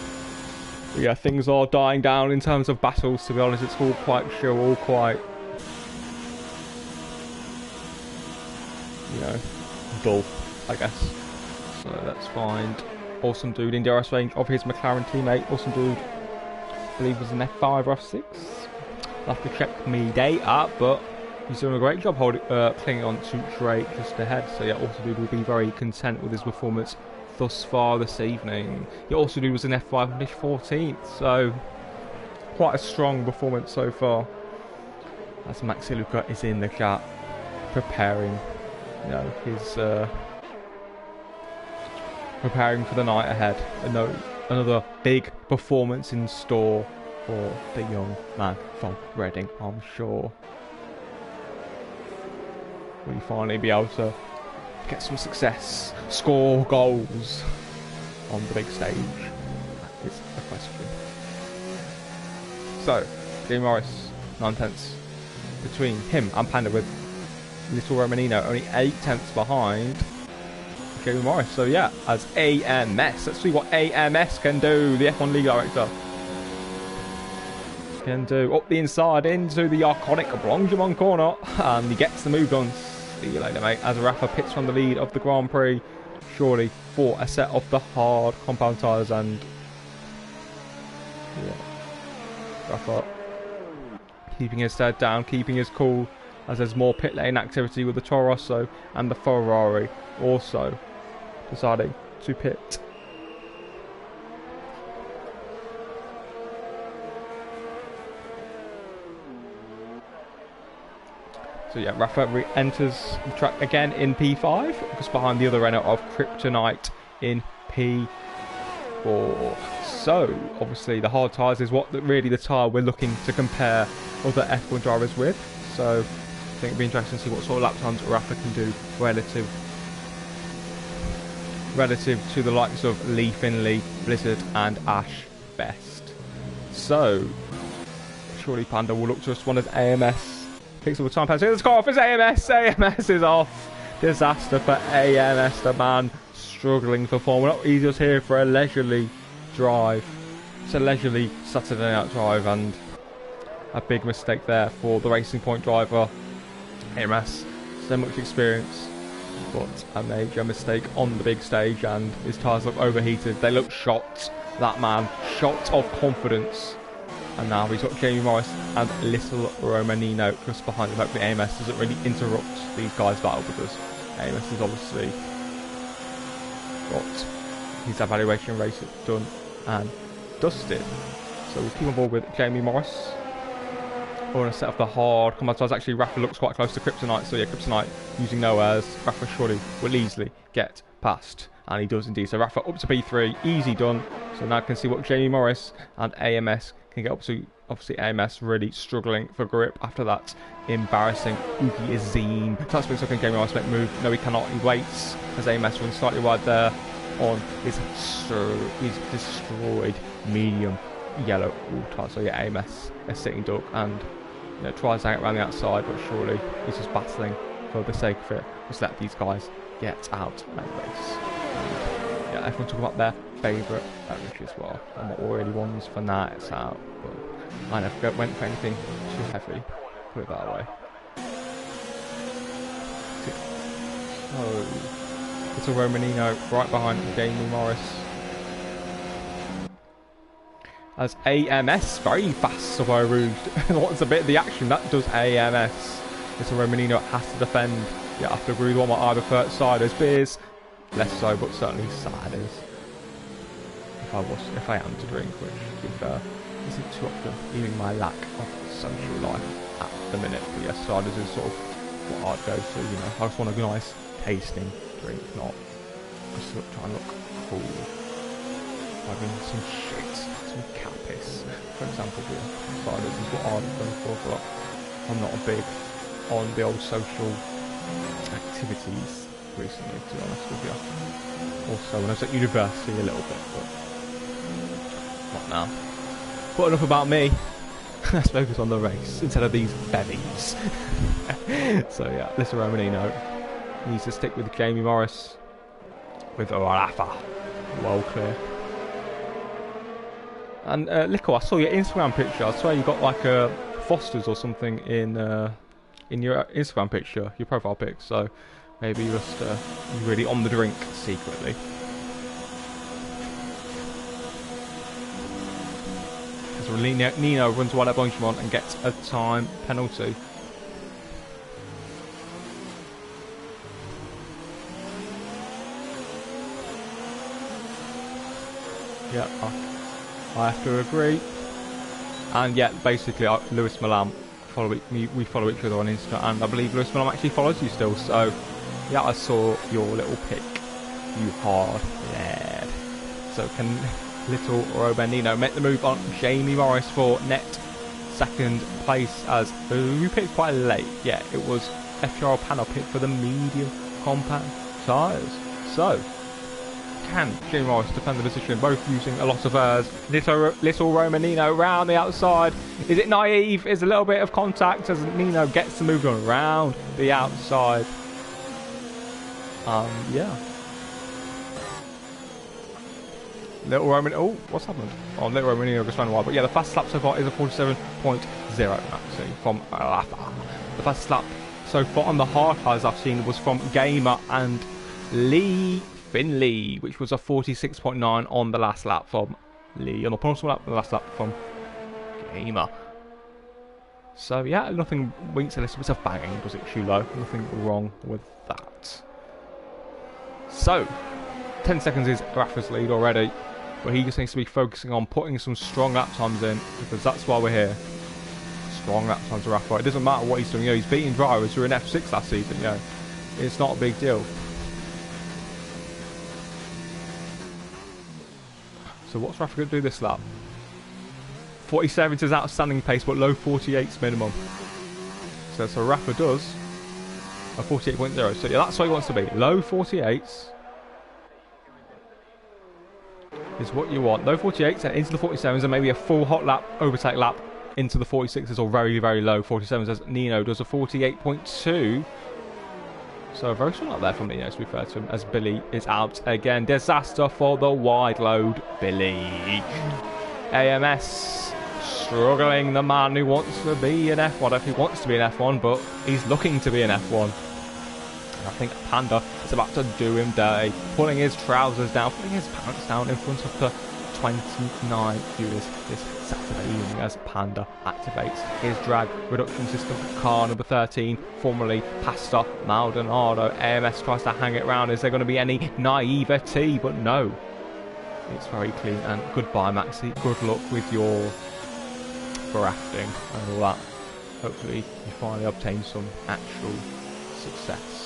Speaker 1: But yeah, things are dying down in terms of battles, to be honest. It's all quite chill, all quite, you know, dull, I guess. So let's find Awesome Dude in DRS range of his McLaren teammate. Awesome Dude, I believe, was an F5 or F6. I'll have to check me data, but he's doing a great job holding, clinging on to Drake just ahead. So yeah, Awesome Dude will be very content with his performance thus far this evening. He also was an F5 finish 14th, so quite a strong performance so far. As Maxi Luca is in the chat, preparing, you know, his preparing for the night ahead. Another big performance in store for the young man from Reading, I'm sure. Will he finally be able to get some success, score goals on the big stage? That is the question. So, Jamie Morris, 9/10 between him and Panda, with Little Romanino only 8/10 behind Jamie Morris. So yeah, as AMS, let's see what AMS can do, the F1 League Director. Can do up the inside into the iconic Blanchimont corner, and he gets the move done. See you later, mate. As Rafa pits from the lead of the Grand Prix, surely for a set of the hard compound tyres. And yeah, Rafa keeping his head down, keeping his cool, as there's more pit lane activity with the Toro Rosso and the Ferrari also deciding to pit. So yeah, Rafa enters the track again in P5, just behind the other Renault of Kryptonite in P4. So obviously the hard tyres is what really the tyre we're looking to compare other F1 drivers with. So I think it'll be interesting to see what sort of lap times Rafa can do relative to the likes of Lee Finley, Blizzard and Ash Best. So surely Panda will look to respond as AMS picks up a time pass. Let's go off as AMS. AMS is off. Disaster for AMS, the man struggling for form. We're not just here for a leisurely drive. It's a leisurely Saturday night drive, and a big mistake there for the Racing Point driver. AMS, so much experience, but a major mistake on the big stage, and his tyres look overheated. They look shot. That man, shot of confidence. And now we've got Jamie Morris and Little Romanino just behind him. Hopefully AMS doesn't really interrupt these guys' battle, because AMS has obviously got his evaluation race done and dusted. So we'll keep on board with Jamie Morris. Or in a set of the hard combat tyres. Actually, Rafa looks quite close to Kryptonite. So yeah, Kryptonite using no airs. Rafa surely will easily get past. And he does indeed. So Rafa up to P3. Easy done. So now I can see what Jamie Morris and AMS can get up to. Obviously AMS really struggling for grip after that embarrassing Ugi Azim. That's been something Jamie Morris make move. No, he cannot. He waits as AMS runs slightly wide there on his destroyed medium yellow tyre. So yeah, AMS is sitting duck and, you know, tries to hang it around the outside, but surely he's just battling for the sake of it. Just let these guys get out and race. And yeah, everyone talking about their favourite beverage as well, and what really ones for nights out. But I never went for anything too heavy, put it that way. Oh, it's a Romanino right behind Jamie Morris. As AMS, very fast Savoy Rouge. Wants a bit of the action, that does AMS. It's a Romanino has to defend. Yeah, after agree with one on either side. There's beers, less so, but certainly ciders. If I am to drink, which, to be fair, isn't too often, even my lack of social life at the minute. But yes, ciders is sort of what I'd go to, you know. I just want a nice tasting drink, not just try and look cool. Having some shit, some cat piss, for example, here. But this is what I'm going for, but I'm not big on the old social activities recently, to be honest with you. Also, when I was at university a little bit, but not now. But enough about me. Let's focus on the race instead of these bevies. So yeah, Little Romanino needs to stick with Jamie Morris with Rafa. Well clear. And Lickle, I saw your Instagram picture. I swear you got like a Foster's or something in your Instagram picture, your profile pic. So maybe you're just really on the drink secretly. So Nino runs wide at Bonchemont and gets a time penalty. Yeah, I have to agree. And yeah, basically, Lewis Milan, we follow each other on Insta, and I believe Lewis Milan actually follows you still. So yeah, I saw your little pic, you hard lad. So can Little Romanino make the move on Jamie Morris for net second place, as we picked quite late. Yeah, it was FPR panel pick for the medium compact tyres. So can Jamie Morris defend the position, both using a lot of Little Romanino round the outside. Is it naive? Is a little bit of contact as Nino gets the move on around the outside. Yeah. Little Roman. Oh, what's happened? Oh, Little Romanino just ran wide. But yeah, the fastest lap so far is a 47.0 actually from Rafa. The fastest lap so far on the hard tyres I've seen was from Gamer and Lee Finley, which was a 46.9 on the last lap from Lee. On the penultimate lap, the last lap from Gamer. So yeah, nothing winks a little bit of banging, does it, Shulo? Nothing wrong with that. So 10 seconds is Rafa's lead already, but he just needs to be focusing on putting some strong lap times in, because that's why we're here. Strong lap times for Rafa. It doesn't matter what he's doing. You know, he's beating drivers who were in F6 last season. You know, it's not a big deal. So what's Rafa going to do this lap? 47 is outstanding pace, but low 48's minimum. So Rafa does a 48.0. So yeah, that's what he wants to be. Low 48s is what you want. Low 48s and into the 47s, and maybe a full hot lap, overtake lap into the 46s, or very, very low 47s, as Nino does a 48.2. So a very strong up there from Nino, to be fair to him, as Billy is out again. Disaster for the wide load Billy. AMS struggling, the man who wants to be an F1. I don't know if he wants to be an F1, but he's looking to be an F1. And I think Panda is about to do him dirty, pulling his trousers down, putting his pants down in front of the 29 viewers this Saturday evening, as Panda activates his drag reduction system. Car number 13, formerly Pastor Maldonado. AMS tries to hang it round. Is there going to be any naivety? But no, it's very clean. And goodbye, Maxi. Good luck with your grafting and all that. Hopefully you finally obtain some actual success.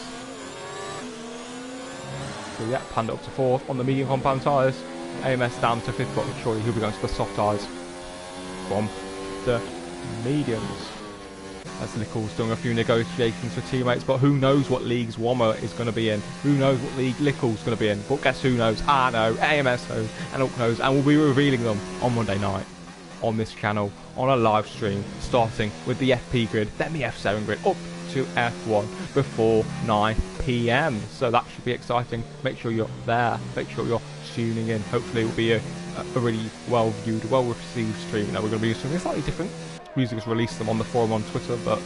Speaker 1: So yeah, Panda up to 4th on the medium compound tyres. AMS down to 5th, but surely he'll be going to the soft tyres from the mediums. As Lickle's doing a few negotiations for teammates, but who knows what leagues Wommer is going to be in? Who knows what league Lickle's going to be in? But guess who knows? I know, AMS knows, and Ulk knows, and we'll be revealing them on Monday night on this channel on a live stream, starting with the FP grid, then the F7 grid, up to F1 before 9 PM. So that should be exciting. Make sure you're there. Make sure you're tuning in. Hopefully it will be a really well viewed, well received stream. Now we're going to be doing something slightly different. We usually just release them on the forum on Twitter, but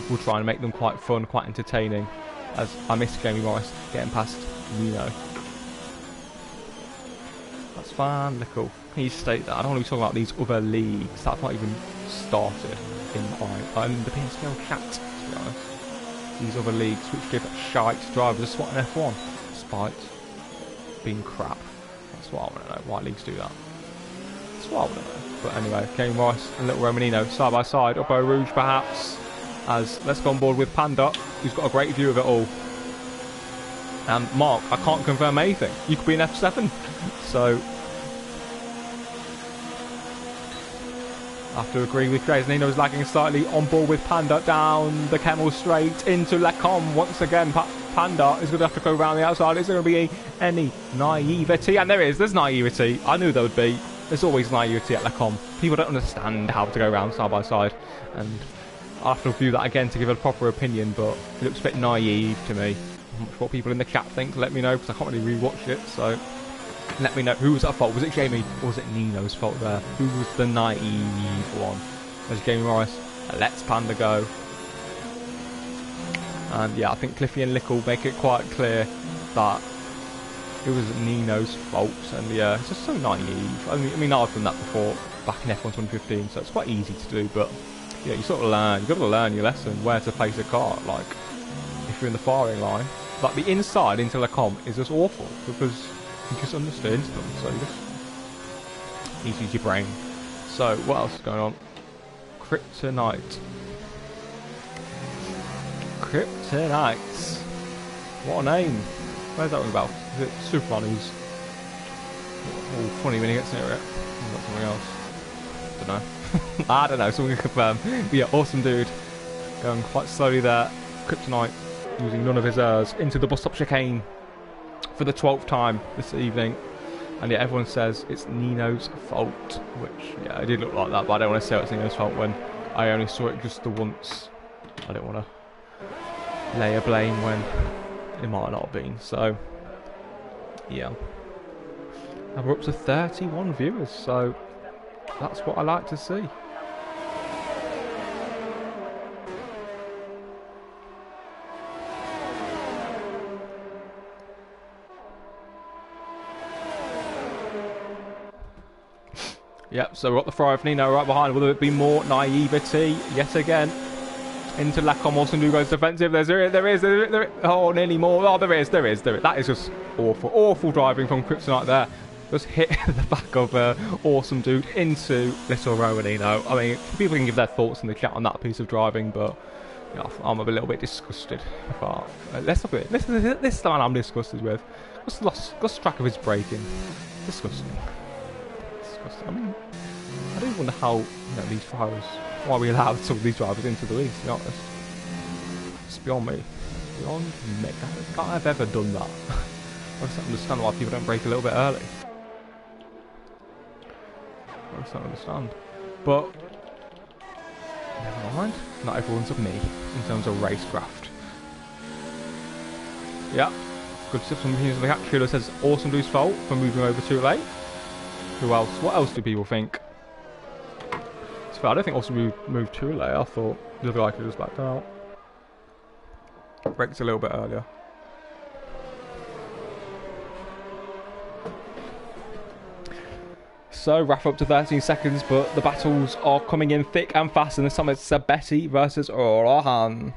Speaker 1: we'll try and make them quite fun, quite entertaining, as I miss Jamie Morris getting past Nino. That's fine, Lickle. Can you state that? I don't want to be talking about these other leagues. That's not even started in the PSGL chat, to be honest. These other leagues which give shite drivers a spot in F1, despite being crap. That's what I want to know. Why leagues do that? That's what I want to know. But anyway, Jamie Morris and Little Romanino side by side, up Eau Rouge perhaps. As let's go on board with Panda, who's got a great view of it all. And Mark, I can't confirm anything. You could be in F7. So I have to agree with Grace. Nino is lagging slightly on board with Panda down the Camel straight into Lecom. Once again, Panda is going to have to go around the outside. Is there going to be any naivety? And there is. There's naivety. I knew there would be. There's always naivety at Lecom. People don't understand how to go around side by side. And I'll have to review that again to give a proper opinion, but it looks a bit naive to me. I'm not sure what people in the chat think. Let me know, because I can't really rewatch it. So let me know, who was at fault? Was it Jamie or was it Nino's fault there? Who was the naive one? There's Jamie Morris. Let's Panda go. And yeah, I think Cliffy and Lickle make it quite clear that it was Nino's fault. And yeah, it's just so naive. I mean, I've done that before back in F1 2015, so it's quite easy to do. But yeah, you sort of learn. You've got to learn your lesson where to place a car. Like if you're in the firing line, like the inside into Lecom is just awful because you just understand them, so you just use your brain. So what else is going on? Kryptonite. Kryptonite. What a name. Where's that one about? Is it Superman who's funny when he gets near it? Or something else? Don't know. I don't know, someone can confirm. But yeah, awesome dude. Going quite slowly there. Kryptonite using none of his errs into the bus stop chicane for the 12th time this evening. And yeah, everyone says it's Nino's fault, which yeah, it did look like that, but I don't want to say it's Nino's fault when I only saw it just the once. I don't want to lay a blame when it might not have been. So yeah, and we're up to 31 viewers, so that's what I like to see. Yep, so we've got the fry of Nino right behind. Will there be more naivety yet again? Into Lacom, Austin goes defensive. There is. Oh, nearly more. Oh, there is. That is just awful. Awful driving from Kryptonite there. Just hit the back of Awesome Dude into Little Romanino. I mean, people can give their thoughts in the chat on that piece of driving, but you know, I'm a little bit disgusted. Let's look at it. This is the man I'm disgusted with. Just lost track of his braking. Disgusting. I mean, I do wonder how these drivers, why we allowed some of these drivers into the league, to be honest. It's beyond me. Beyond me. I can't have ever done that. I just don't understand why people don't brake a little bit early. I just don't understand. But never mind. Not everyone's of me in terms of racecraft. Yeah. Good stuff from the chat. Kilo says Awesome Dude's fault for moving over too late. Who else? What else do people think? It's fair. I don't think Awesome moved too late. I thought the other guy could just backed out. Braked a little bit earlier. So, wrap up to 13 seconds, but the battles are coming in thick and fast, and this time it's Sabetti versus Rohan.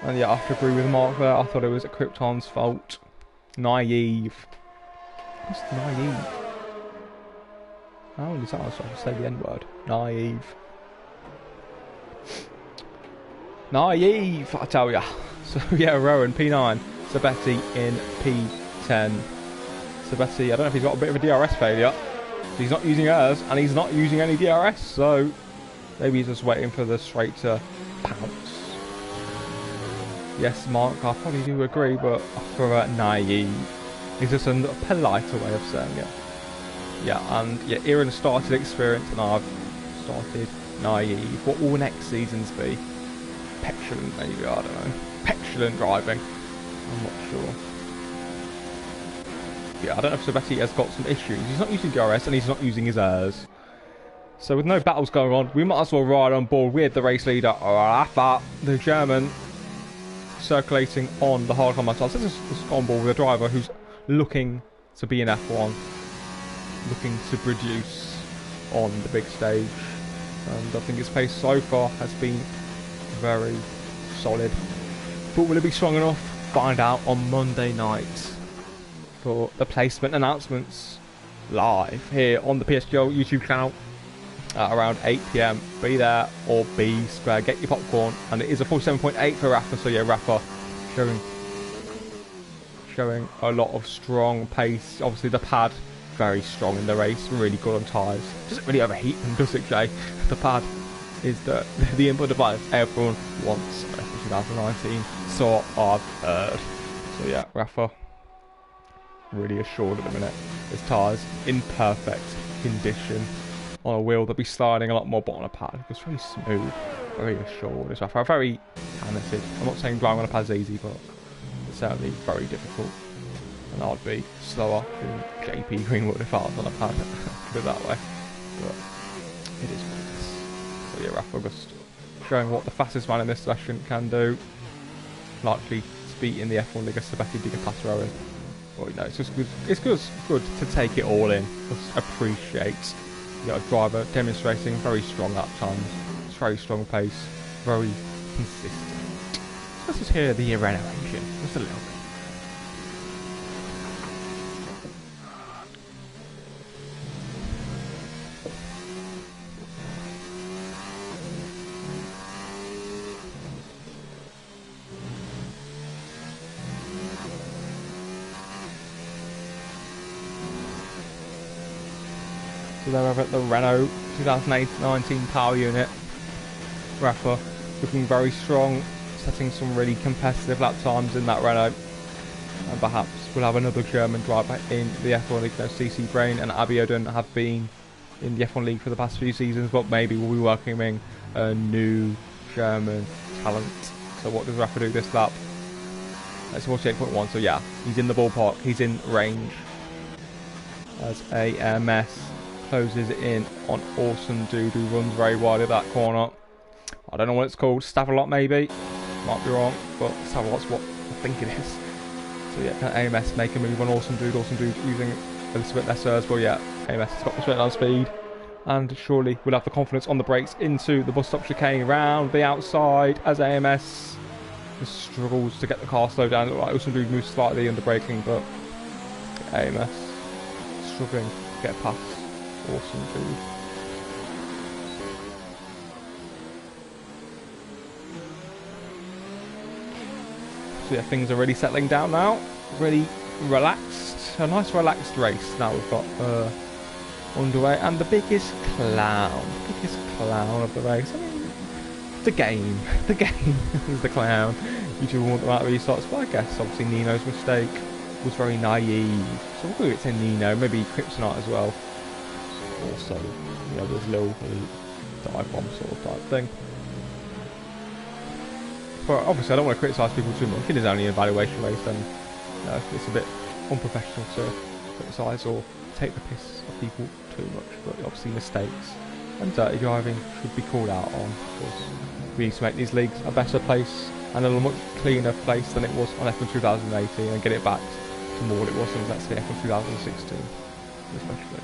Speaker 1: And yeah, I have to agree with Mark there. I thought it was Krypton's fault. Naive. What's naive? How many times do I say the N-word? Naive. Naive, I tell ya. So yeah, Rowan, P9. Sabetti in P10. Sabetti, I don't know if he's got a bit of a DRS failure. He's not using hers, and he's not using any DRS, so maybe he's just waiting for the straight to pounce. Yes, Mark, I probably do agree, but for naive, it's just a politer way of saying it. Yeah, and yeah, Aaron started experience, and I've started naive. What will next season's be? Petulant, maybe, I don't know. Petulant driving. I'm not sure. Yeah, I don't know if Sabetti has got some issues. He's not using DRS, and he's not using his airs. So with no battles going on, we might as well ride on board with the race leader, Rafa, the German, circulating on the hard combat sides. This is on board with a driver who's looking to be in F1. Looking to produce on the big stage, and I think his pace so far has been very solid, but will it be strong enough? Find out on Monday night for the placement announcements live here on the PSGL YouTube channel at around 8 PM. Be there or be square, get your popcorn, and it is a 47.8 for Rafa, so yeah, Rafa showing a lot of strong pace. Obviously the pad, very strong in the race, really good on tyres. Doesn't really overheat them, does it, Jay? The pad is the input device everyone wants for 2019, so I've heard. So yeah, Rafa, really assured at the minute. His tyres in perfect condition. On a wheel that'll be sliding a lot more, but on a pad it's very smooth, very assured. It's Rafa, very talented. I'm not saying driving on a pad's easy, but it's certainly very difficult. And I'd be slower than JP Greenwood if I was on a pad, put it that way. But it is what it is. So yeah, Rafa just showing what the fastest man in this session can do. Likely to beat in the F1 League, Sebastian Di. But you know, it's just good. It's good to take it all in. Just appreciate. You got a driver demonstrating very strong lap times, very strong pace, very consistent. Let's just hear the Renault engine, just a little bit. So they're over at the Renault 2019 power unit. Rafa looking very strong, setting some really competitive lap times in that Renault. And perhaps we'll have another German driver in the F1 League. CC Brain and Abiodun have been in the F1 League for the past few seasons, but maybe we'll be welcoming a new German talent. So what does Rafa do this lap? That's 48.1, so yeah, he's in the ballpark, he's in range. As AMS closes in on Awesome Dude, who runs very wide at that corner. I don't know what it's called, Stavelot maybe, might be wrong, but Stavelot's what I think it is. So yeah, can AMS make a move on Awesome Dude using a little bit less surge, but yeah, AMS has got the straight line speed, and surely we'll have the confidence on the brakes into the bus stop chicane round the outside as AMS struggles to get the car slowed down. Like Awesome Dude moves slightly under braking, but AMS struggling to get past Awesome Dude. So yeah, things are really settling down now. Really relaxed. A nice relaxed race now we've got underway. And the biggest clown of the race. I mean, the game is the clown. You do want them out of restarts, but I guess obviously Nino's mistake was very naive. So we'll go to Nino, maybe Kryptonite as well. Also, you know, there's little dive bomb sort of type thing. But obviously I don't want to criticise people too much. It is only an evaluation race, and you know, it's a bit unprofessional to criticise or take the piss of people too much. But obviously mistakes and dirty driving should be called out on, because we need to make these leagues a better place and a much cleaner place than it was on F1 2018, and get it back to more what it was in, let's say, F1 2016 especially.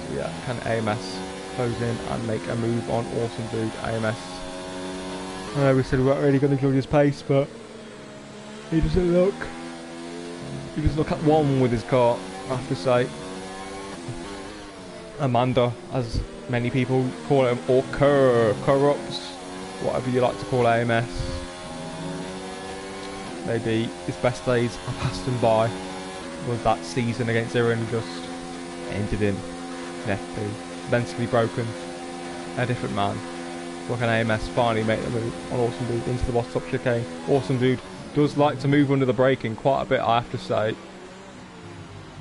Speaker 1: So yeah, can AMS close in and make a move on Awesome Dude? AMS, I know we said we weren't really going to judge his pace, but he doesn't look at one with his car, I have to say. Amanda, as many people call him, or Corrupts, whatever you like to call AMS. Maybe his best days are passed him by. Was that season against Iran, just ended in FP, mentally broken, a different man. So can AMS finally make the move on Awesome Dude into the boss top chicane? Awesome Dude does like to move under the braking quite a bit, I have to say.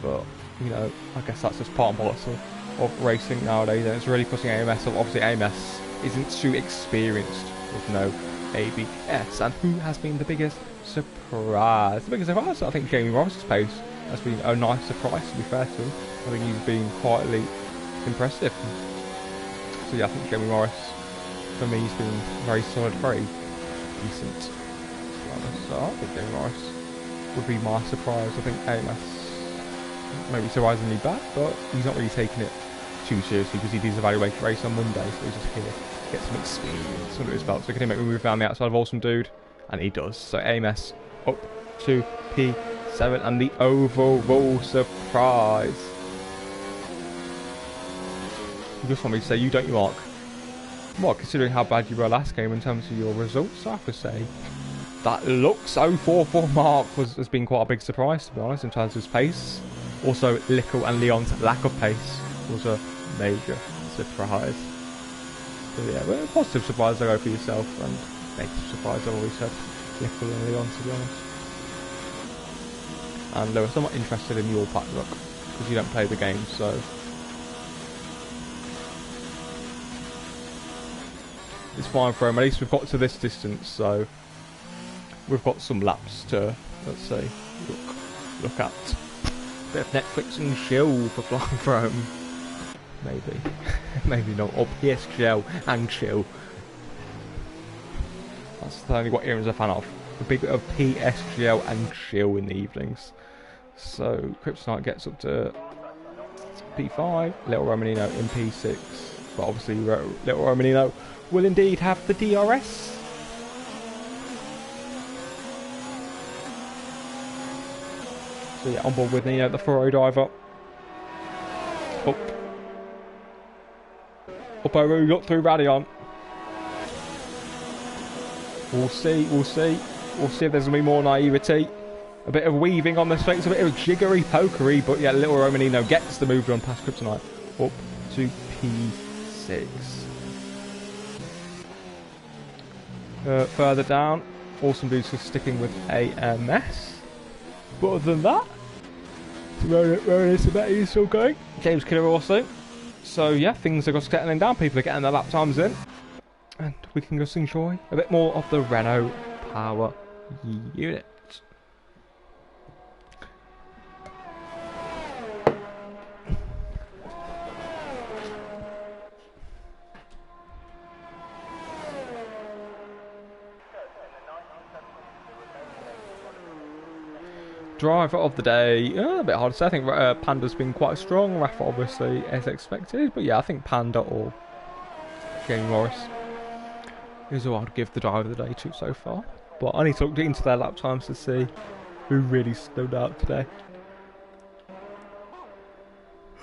Speaker 1: But, you know, I guess that's just part and parcel of racing nowadays, and it's really putting AMS up. Obviously AMS isn't too experienced with no ABS, and who has been the biggest surprise? The biggest surprise, I think Jamie Morris's pace has been a nice surprise, to be fair to him. I think he's been quietly impressive. So yeah, I think Jamie Morris, for me, he's been very solid, very decent. So I think Jamie Morris would be my surprise. I think AMS maybe surprisingly bad, but he's not really taking it too seriously, because he did his evaluation race on Monday, so he's just here to get some experience under his belt. So can he make a move down the outside of Awesome Dude? And he does. So AMS up to P7 and the overall surprise. You just want me to say, you don't you, Mark? Well, considering how bad you were last game in terms of your results, I have to say That looks 044 mark has been quite a big surprise, to be honest, in terms of his pace. Also, Lickle and Leon's lack of pace was a major surprise. So yeah, but a positive surprise to go for yourself, and negative surprise, I've always said, Lickle and Leon, to be honest. And Lewis, I'm not interested in your pack look, because you don't play the game, so... It's fine for him, at least we've got to this distance, so... We've got some laps to, let's say, look at. Bit of Netflix and chill for flying from. Maybe. Maybe not. Or PSGL and chill. That's the only what Aaron's a fan of. A big bit of PSGL and chill in the evenings. So, Kryptonite gets up to P5. Little Romanino in P6. But obviously, Little Romanino will indeed have the DRS. So yeah, on board with Nino, the Ferrari driver. Up over, we got through Radion. We'll see. We'll see if there's going to be more naivety. A bit of weaving on the straights, a bit of jiggery pokery, but yeah, little Romanino gets the move on past Kryptonite. Up to P6. Further down, Awesome Dudes is sticking with AMS. But other than that, Ronan is still going. James Killer also. So yeah, things are just settling down. People are getting their lap times in. And we can just enjoy a bit more of the Renault Power Unit. Driver of the day, a bit hard to say. I think Panda's been quite strong. Rafa obviously as expected, but yeah, I think Panda or Jamie Morris is who I'd give the driver of the day to so far. But I need to look into their lap times to see who really stood out today.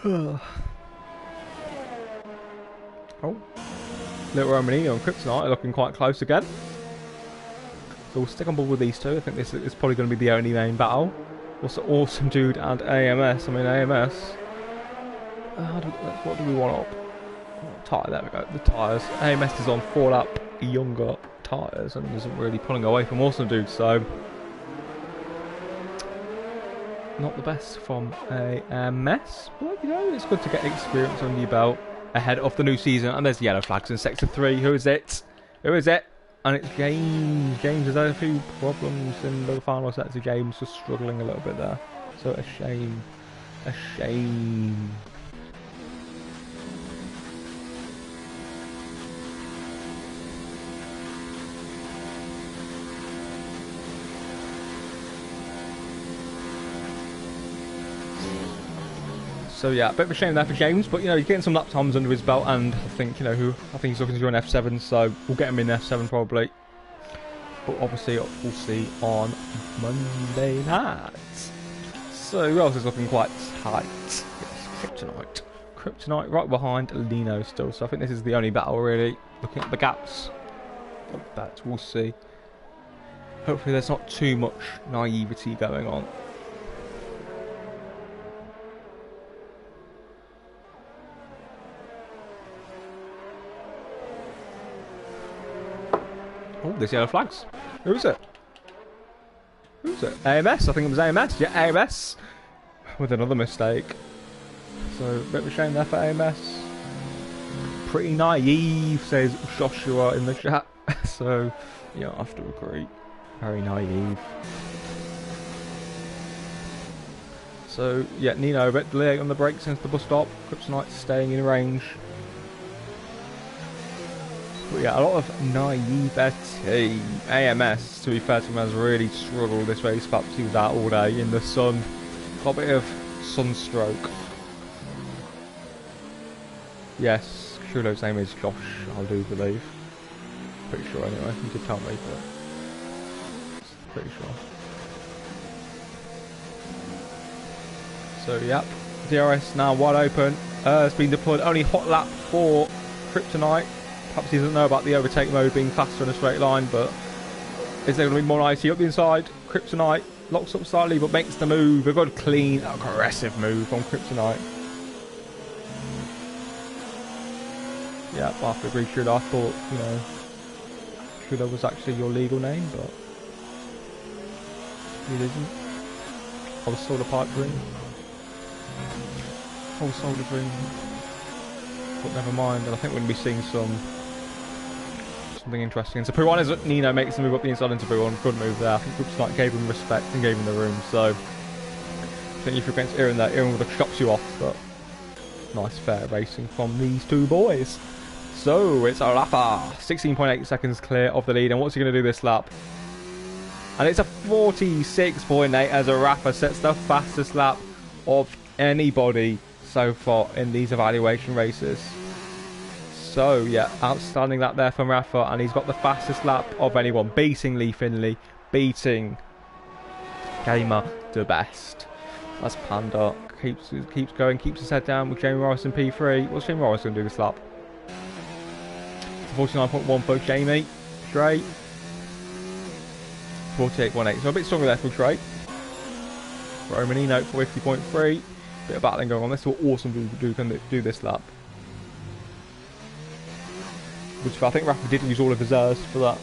Speaker 1: Oh, Little Romanino and Kryptonite are looking quite close again. So we'll stick on board with these two. I think this is probably going to be the only main battle. Also, Awesome Dude and AMS. I mean, AMS. What do we want up? Tyre, there we go. The tyres. AMS is on 4-lap younger tyres and isn't really pulling away from Awesome Dude, so not the best from AMS. But you know, it's good to get experience under your belt ahead of the new season. And there's yellow flags in Sector 3. Who is it? Who is it? And it's James. James has had a few problems in the final sector. James was struggling a little bit there. So a shame. A shame. So yeah, a bit of a shame there for James, but you know, he's getting some lap times under his belt, and I think, you know, I think he's looking to do an F7, so we'll get him in F7 probably. But obviously we'll see on Monday night. So who else is looking quite tight? It's Kryptonite. Kryptonite right behind Lino still, so I think this is the only battle really. Looking at the gaps, but we'll see. Hopefully there's not too much naivety going on. Oh, there's yellow flags. Who is it? Who's it? AMS. I think it was AMS. Yeah, AMS. With another mistake. So, a bit of a shame there for AMS. Pretty naive, says Joshua in the chat. So, yeah, I have to agree. Very naive. So, yeah, Nino a bit delayed on the brakes since the bus stop. Kryptonite staying in range. But yeah, a lot of naivety. AMS, to be fair to him, has really struggled this race. Perhaps he was out all day in the sun. Got a bit of sunstroke. Yes, Shulo's name is Josh, I do believe. Pretty sure anyway, you did tell me, but pretty sure. So yep, DRS now wide open. It's been deployed, only hot lap for Kryptonite. Perhaps he doesn't know about the overtake mode being faster in a straight line, but Is there going to be more IT up the inside? Kryptonite locks up slightly, but makes the move. A good, clean, aggressive move from Kryptonite. Yeah, I have to agree, Shuda. I thought, you know, Shuda was actually your legal name, but it isn't. I was sold a pipe dream. I was sold a dream. But never mind, and I think we're going to be seeing something interesting. So Puan is Nino makes the move up the inside into Puan. Good move there. I think Kryptonite gave him respect and gave him the room, so I think if you're against Iran there, Iran would have chopped you off, but nice fair racing from these two boys. So it's Rafa, 16.8 seconds clear of the lead, and what's he going to do this lap? And it's a 46.8 as Rafa sets the fastest lap of anybody so far in these evaluation races. So yeah, outstanding lap there from Rafa, and he's got the fastest lap of anyone, beating Lee Finley, beating Gamer the best. That's Panda, keeps going, keeps his head down with Jamie Morrison P3. What's Jamie Morrison going to do this lap? 49.1 for Jamie, straight. 48.8, so a bit stronger there for Trey. Romanino 50.3. Bit of battling going on. This is what awesome can do this lap. Which I think Rafa did use all of his airs for that.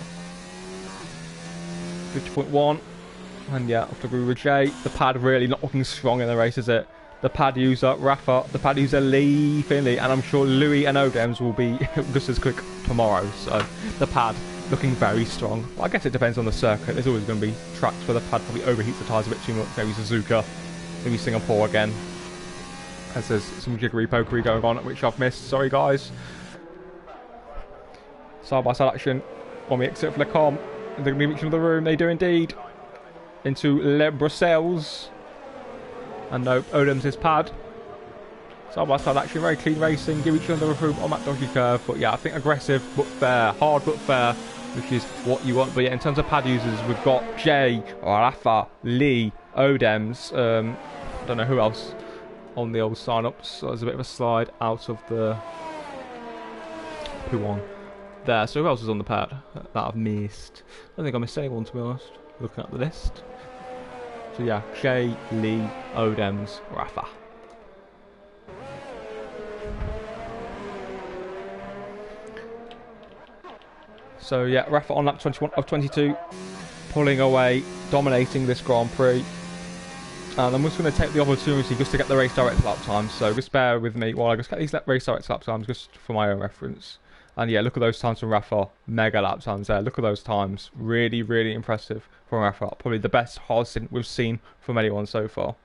Speaker 1: 50.1. And yeah, after agree with Jay, the pad really not looking strong in the race, is it? The pad user Rafa, the pad user Lee Finley, and I'm sure Louis and Odems will be just as quick tomorrow. So the pad looking very strong. Well, I guess it depends on the circuit. There's always going to be tracks where the pad probably overheats the tyres a bit too much. Maybe Suzuka, maybe Singapore again. As there's some jiggery pokery going on, which I've missed. Sorry guys. Side by side action when we exit for the com. They're going to be reaching the room. They do indeed. Into Le Bruxelles. And no, Odom's his pad. Side by side action, very clean racing. Give each other a room on that dodgy curve. But yeah, I think aggressive but fair. Hard but fair, which is what you want. But yeah, in terms of pad users, we've got Jay, Rafa, Lee, Odems. I don't know who else on the old sign-ups. So there's a bit of a slide out of the Puan there. So who else is on the pad that I've missed? I don't think I missed anyone, to be honest, looking at the list. So yeah, Jay, Lee, Odems, Rafa. So yeah, Rafa on lap 21 of 22, pulling away, dominating this Grand Prix. And I'm just going to take the opportunity just to get the race direct lap times. So just bear with me while I just get these race direct lap times just for my own reference. And yeah, look at those times from Rafa. Mega lap times there. Look at those times. Really, really impressive from Rafa. Probably the best hard stint we've seen from anyone so far.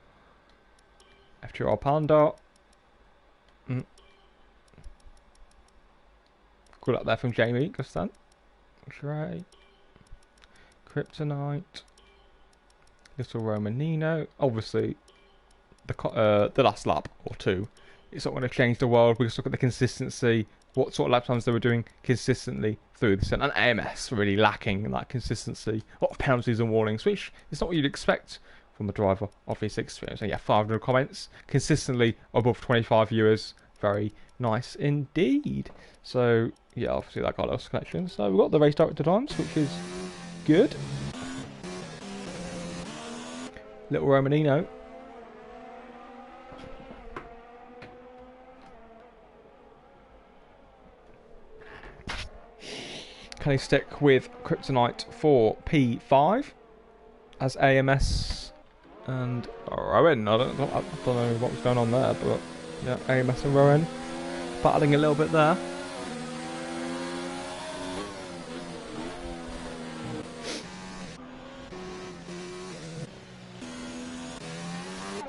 Speaker 1: FTR Panda. Good up there from Jamie. Just then. Trey. Kryptonite. Little Romanino. Obviously, the last lap or two. It's not going to change the world. We just look at the consistency. What sort of lap times they were doing consistently through this, and AMS really lacking in that consistency. A lot of penalties and warnings, which is not what you'd expect from the driver of this experience. And yeah, 500 comments, consistently above 25 viewers. Very nice indeed. So yeah, obviously that got lost connection. So we've got the race director times, which is good. Little Romanino. Can he stick with Kryptonite for P5 as AMS and Rowan? I don't know what was going on there, but yeah, AMS and Rowan battling a little bit there.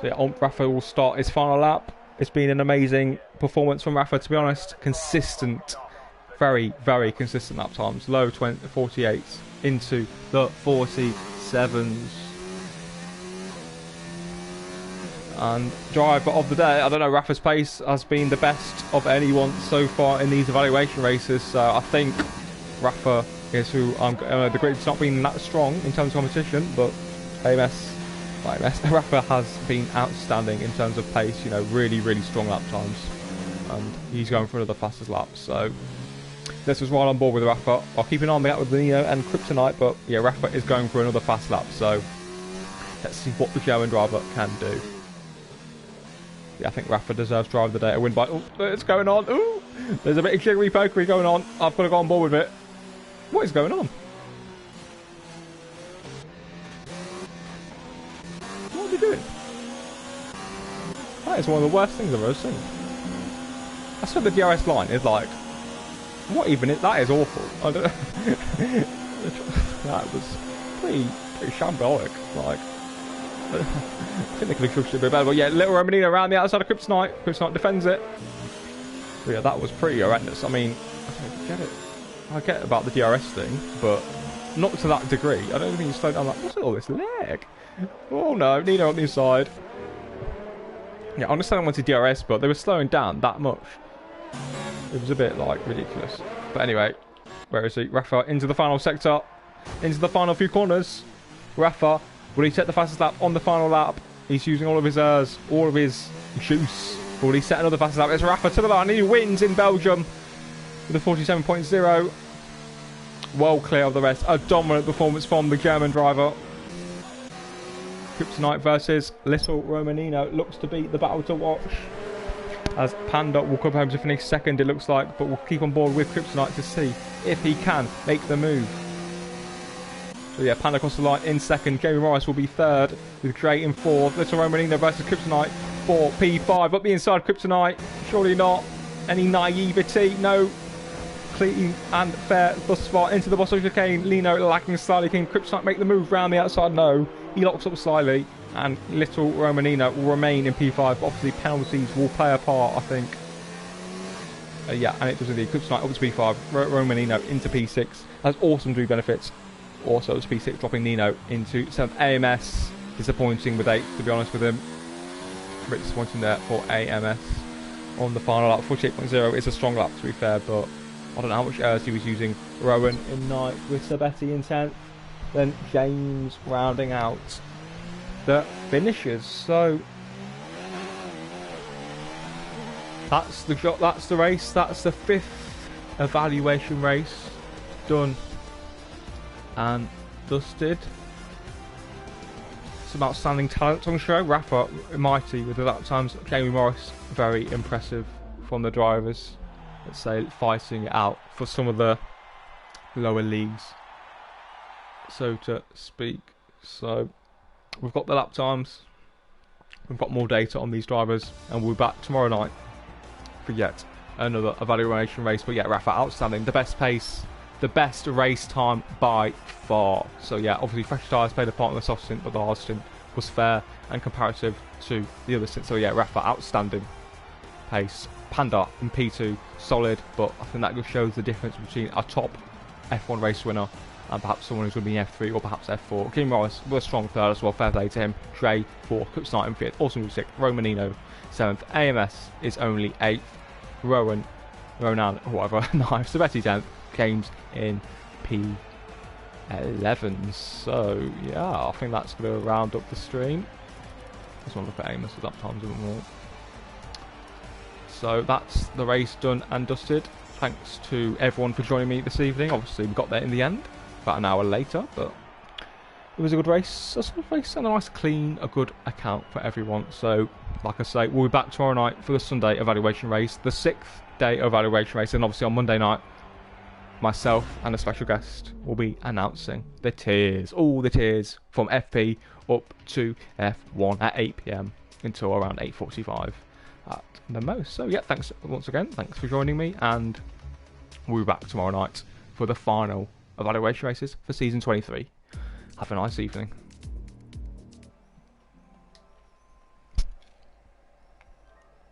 Speaker 1: So yeah, Rafa will start his final lap. It's been an amazing performance from Rafa, to be honest. Consistent. Very, very consistent lap times. Low 48s into the 47s. And driver of the day, I don't know, Rafa's pace has been the best of anyone so far in these evaluation races. So I think Rafa is who the grid's not been that strong in terms of competition, but Rafa has been outstanding in terms of pace. You know, really, really strong lap times, and he's going for another fastest lap. So This was right on board with Rafa. I'll keep an eye on the gap with Nino and Kryptonite, but yeah, Rafa is going for another fast lap, so let's see what the German driver can do. Yeah, I think Rafa deserves driver of the day. A win by... Oh, it's going on. Ooh, there's a bit of jiggery pokery going on. I've got to go on board with it. What is going on? What are they doing? That is one of the worst things I've ever seen. I said the DRS line is like... What even is... That is awful. I don't know. That was pretty shambolic. Like... I think they could have pushed it a bit better, but yeah, little Romanino around the outside of Kryptonite. Kryptonite defends it. But yeah, that was pretty horrendous. I mean, I get it. I get about the DRS thing, but not to that degree. I don't think you slow down like, what's all this leg? Oh no, Nino on the inside. Yeah, I understand I wanted DRS, but they were slowing down that much. It was a bit like ridiculous. But anyway, where is he? Rafa into the final sector, into the final few corners. Rafa. Will he set the fastest lap on the final lap? He's using all of his all of his juice. Will he set another fastest lap? It's Rafa to the line. He wins in Belgium with a 47.0. Well clear of the rest. A dominant performance from the German driver. Kryptonite versus Little Romanino looks to be the battle to watch. As Panda will come home to finish second, it looks like, but we'll keep on board with Kryptonite to see if he can make the move. So yeah, Panda across the line in second. Jamie Morris will be third, with Gray in fourth. Little Romanino versus Kryptonite for P5. Up the inside, Kryptonite. Surely not. Any naivety? No. Clean and fair thus far into the boss of chicane. Lino lacking slightly. Can Kryptonite make the move round the outside? No. He locks up slightly, and Little Romanino will remain in P5. But obviously, penalties will play a part, I think. Yeah, and it does indeed. Kryptonite up to P5. Romanino into P6. Has awesome drew benefits. Also, it's P6 dropping Nino into 7th. AMS disappointing with 8th, to be honest with him. A bit disappointing there for AMS on the final lap. 48.0 is a strong lap, to be fair, but I don't know how much errors he was using. Rowan in 9th with Sabetti in 10th. Then James rounding out the finishers. So that's the shot. That's the race. That's the 5th evaluation race done and dusted. Some outstanding talent on the show. Rafa mighty with the lap times. Jamie Morris very impressive from the drivers. Let's say fighting it out for some of the lower leagues, so to speak. So we've got the lap times. We've got more data on these drivers, and we'll be back tomorrow night for yet another evaluation race. But yeah, Rafa outstanding. The best pace. The best race time by far. So yeah, obviously fresh tyres played a part in the soft stint, but the hard stint was fair and comparative to the other stint. So yeah, Rafa outstanding pace. Panda in P2 solid, but I think that just shows the difference between a top F1 race winner and perhaps someone who's going to be in F3 or perhaps F4. Kim Morris was a strong third as well. Fair play to him. Trey 4th, Kryptonite in 5th, awesome 6th, Romanino 7th, AMS is only 8th, Ronan, whatever 9th, Sabetti 10th. James in P11. So yeah, I think that's going to round up the stream. Just want to look at Amos with that times a bit more. So that's the race done and dusted. Thanks to everyone for joining me this evening. Obviously we got there in the end, about an hour later, but it was a good race, a solid race, and a nice clean, a good account for everyone. So like I say, we'll be back tomorrow night for the Sunday evaluation race, the 6th day evaluation race, and obviously on Monday night myself and a special guest will be announcing the tiers, all the tiers from FP up to F1 at 8 PM until around 8:45 at the most. So yeah, thanks once again, thanks for joining me, and we'll be back tomorrow night for the final evaluation races for season 23. Have a nice evening.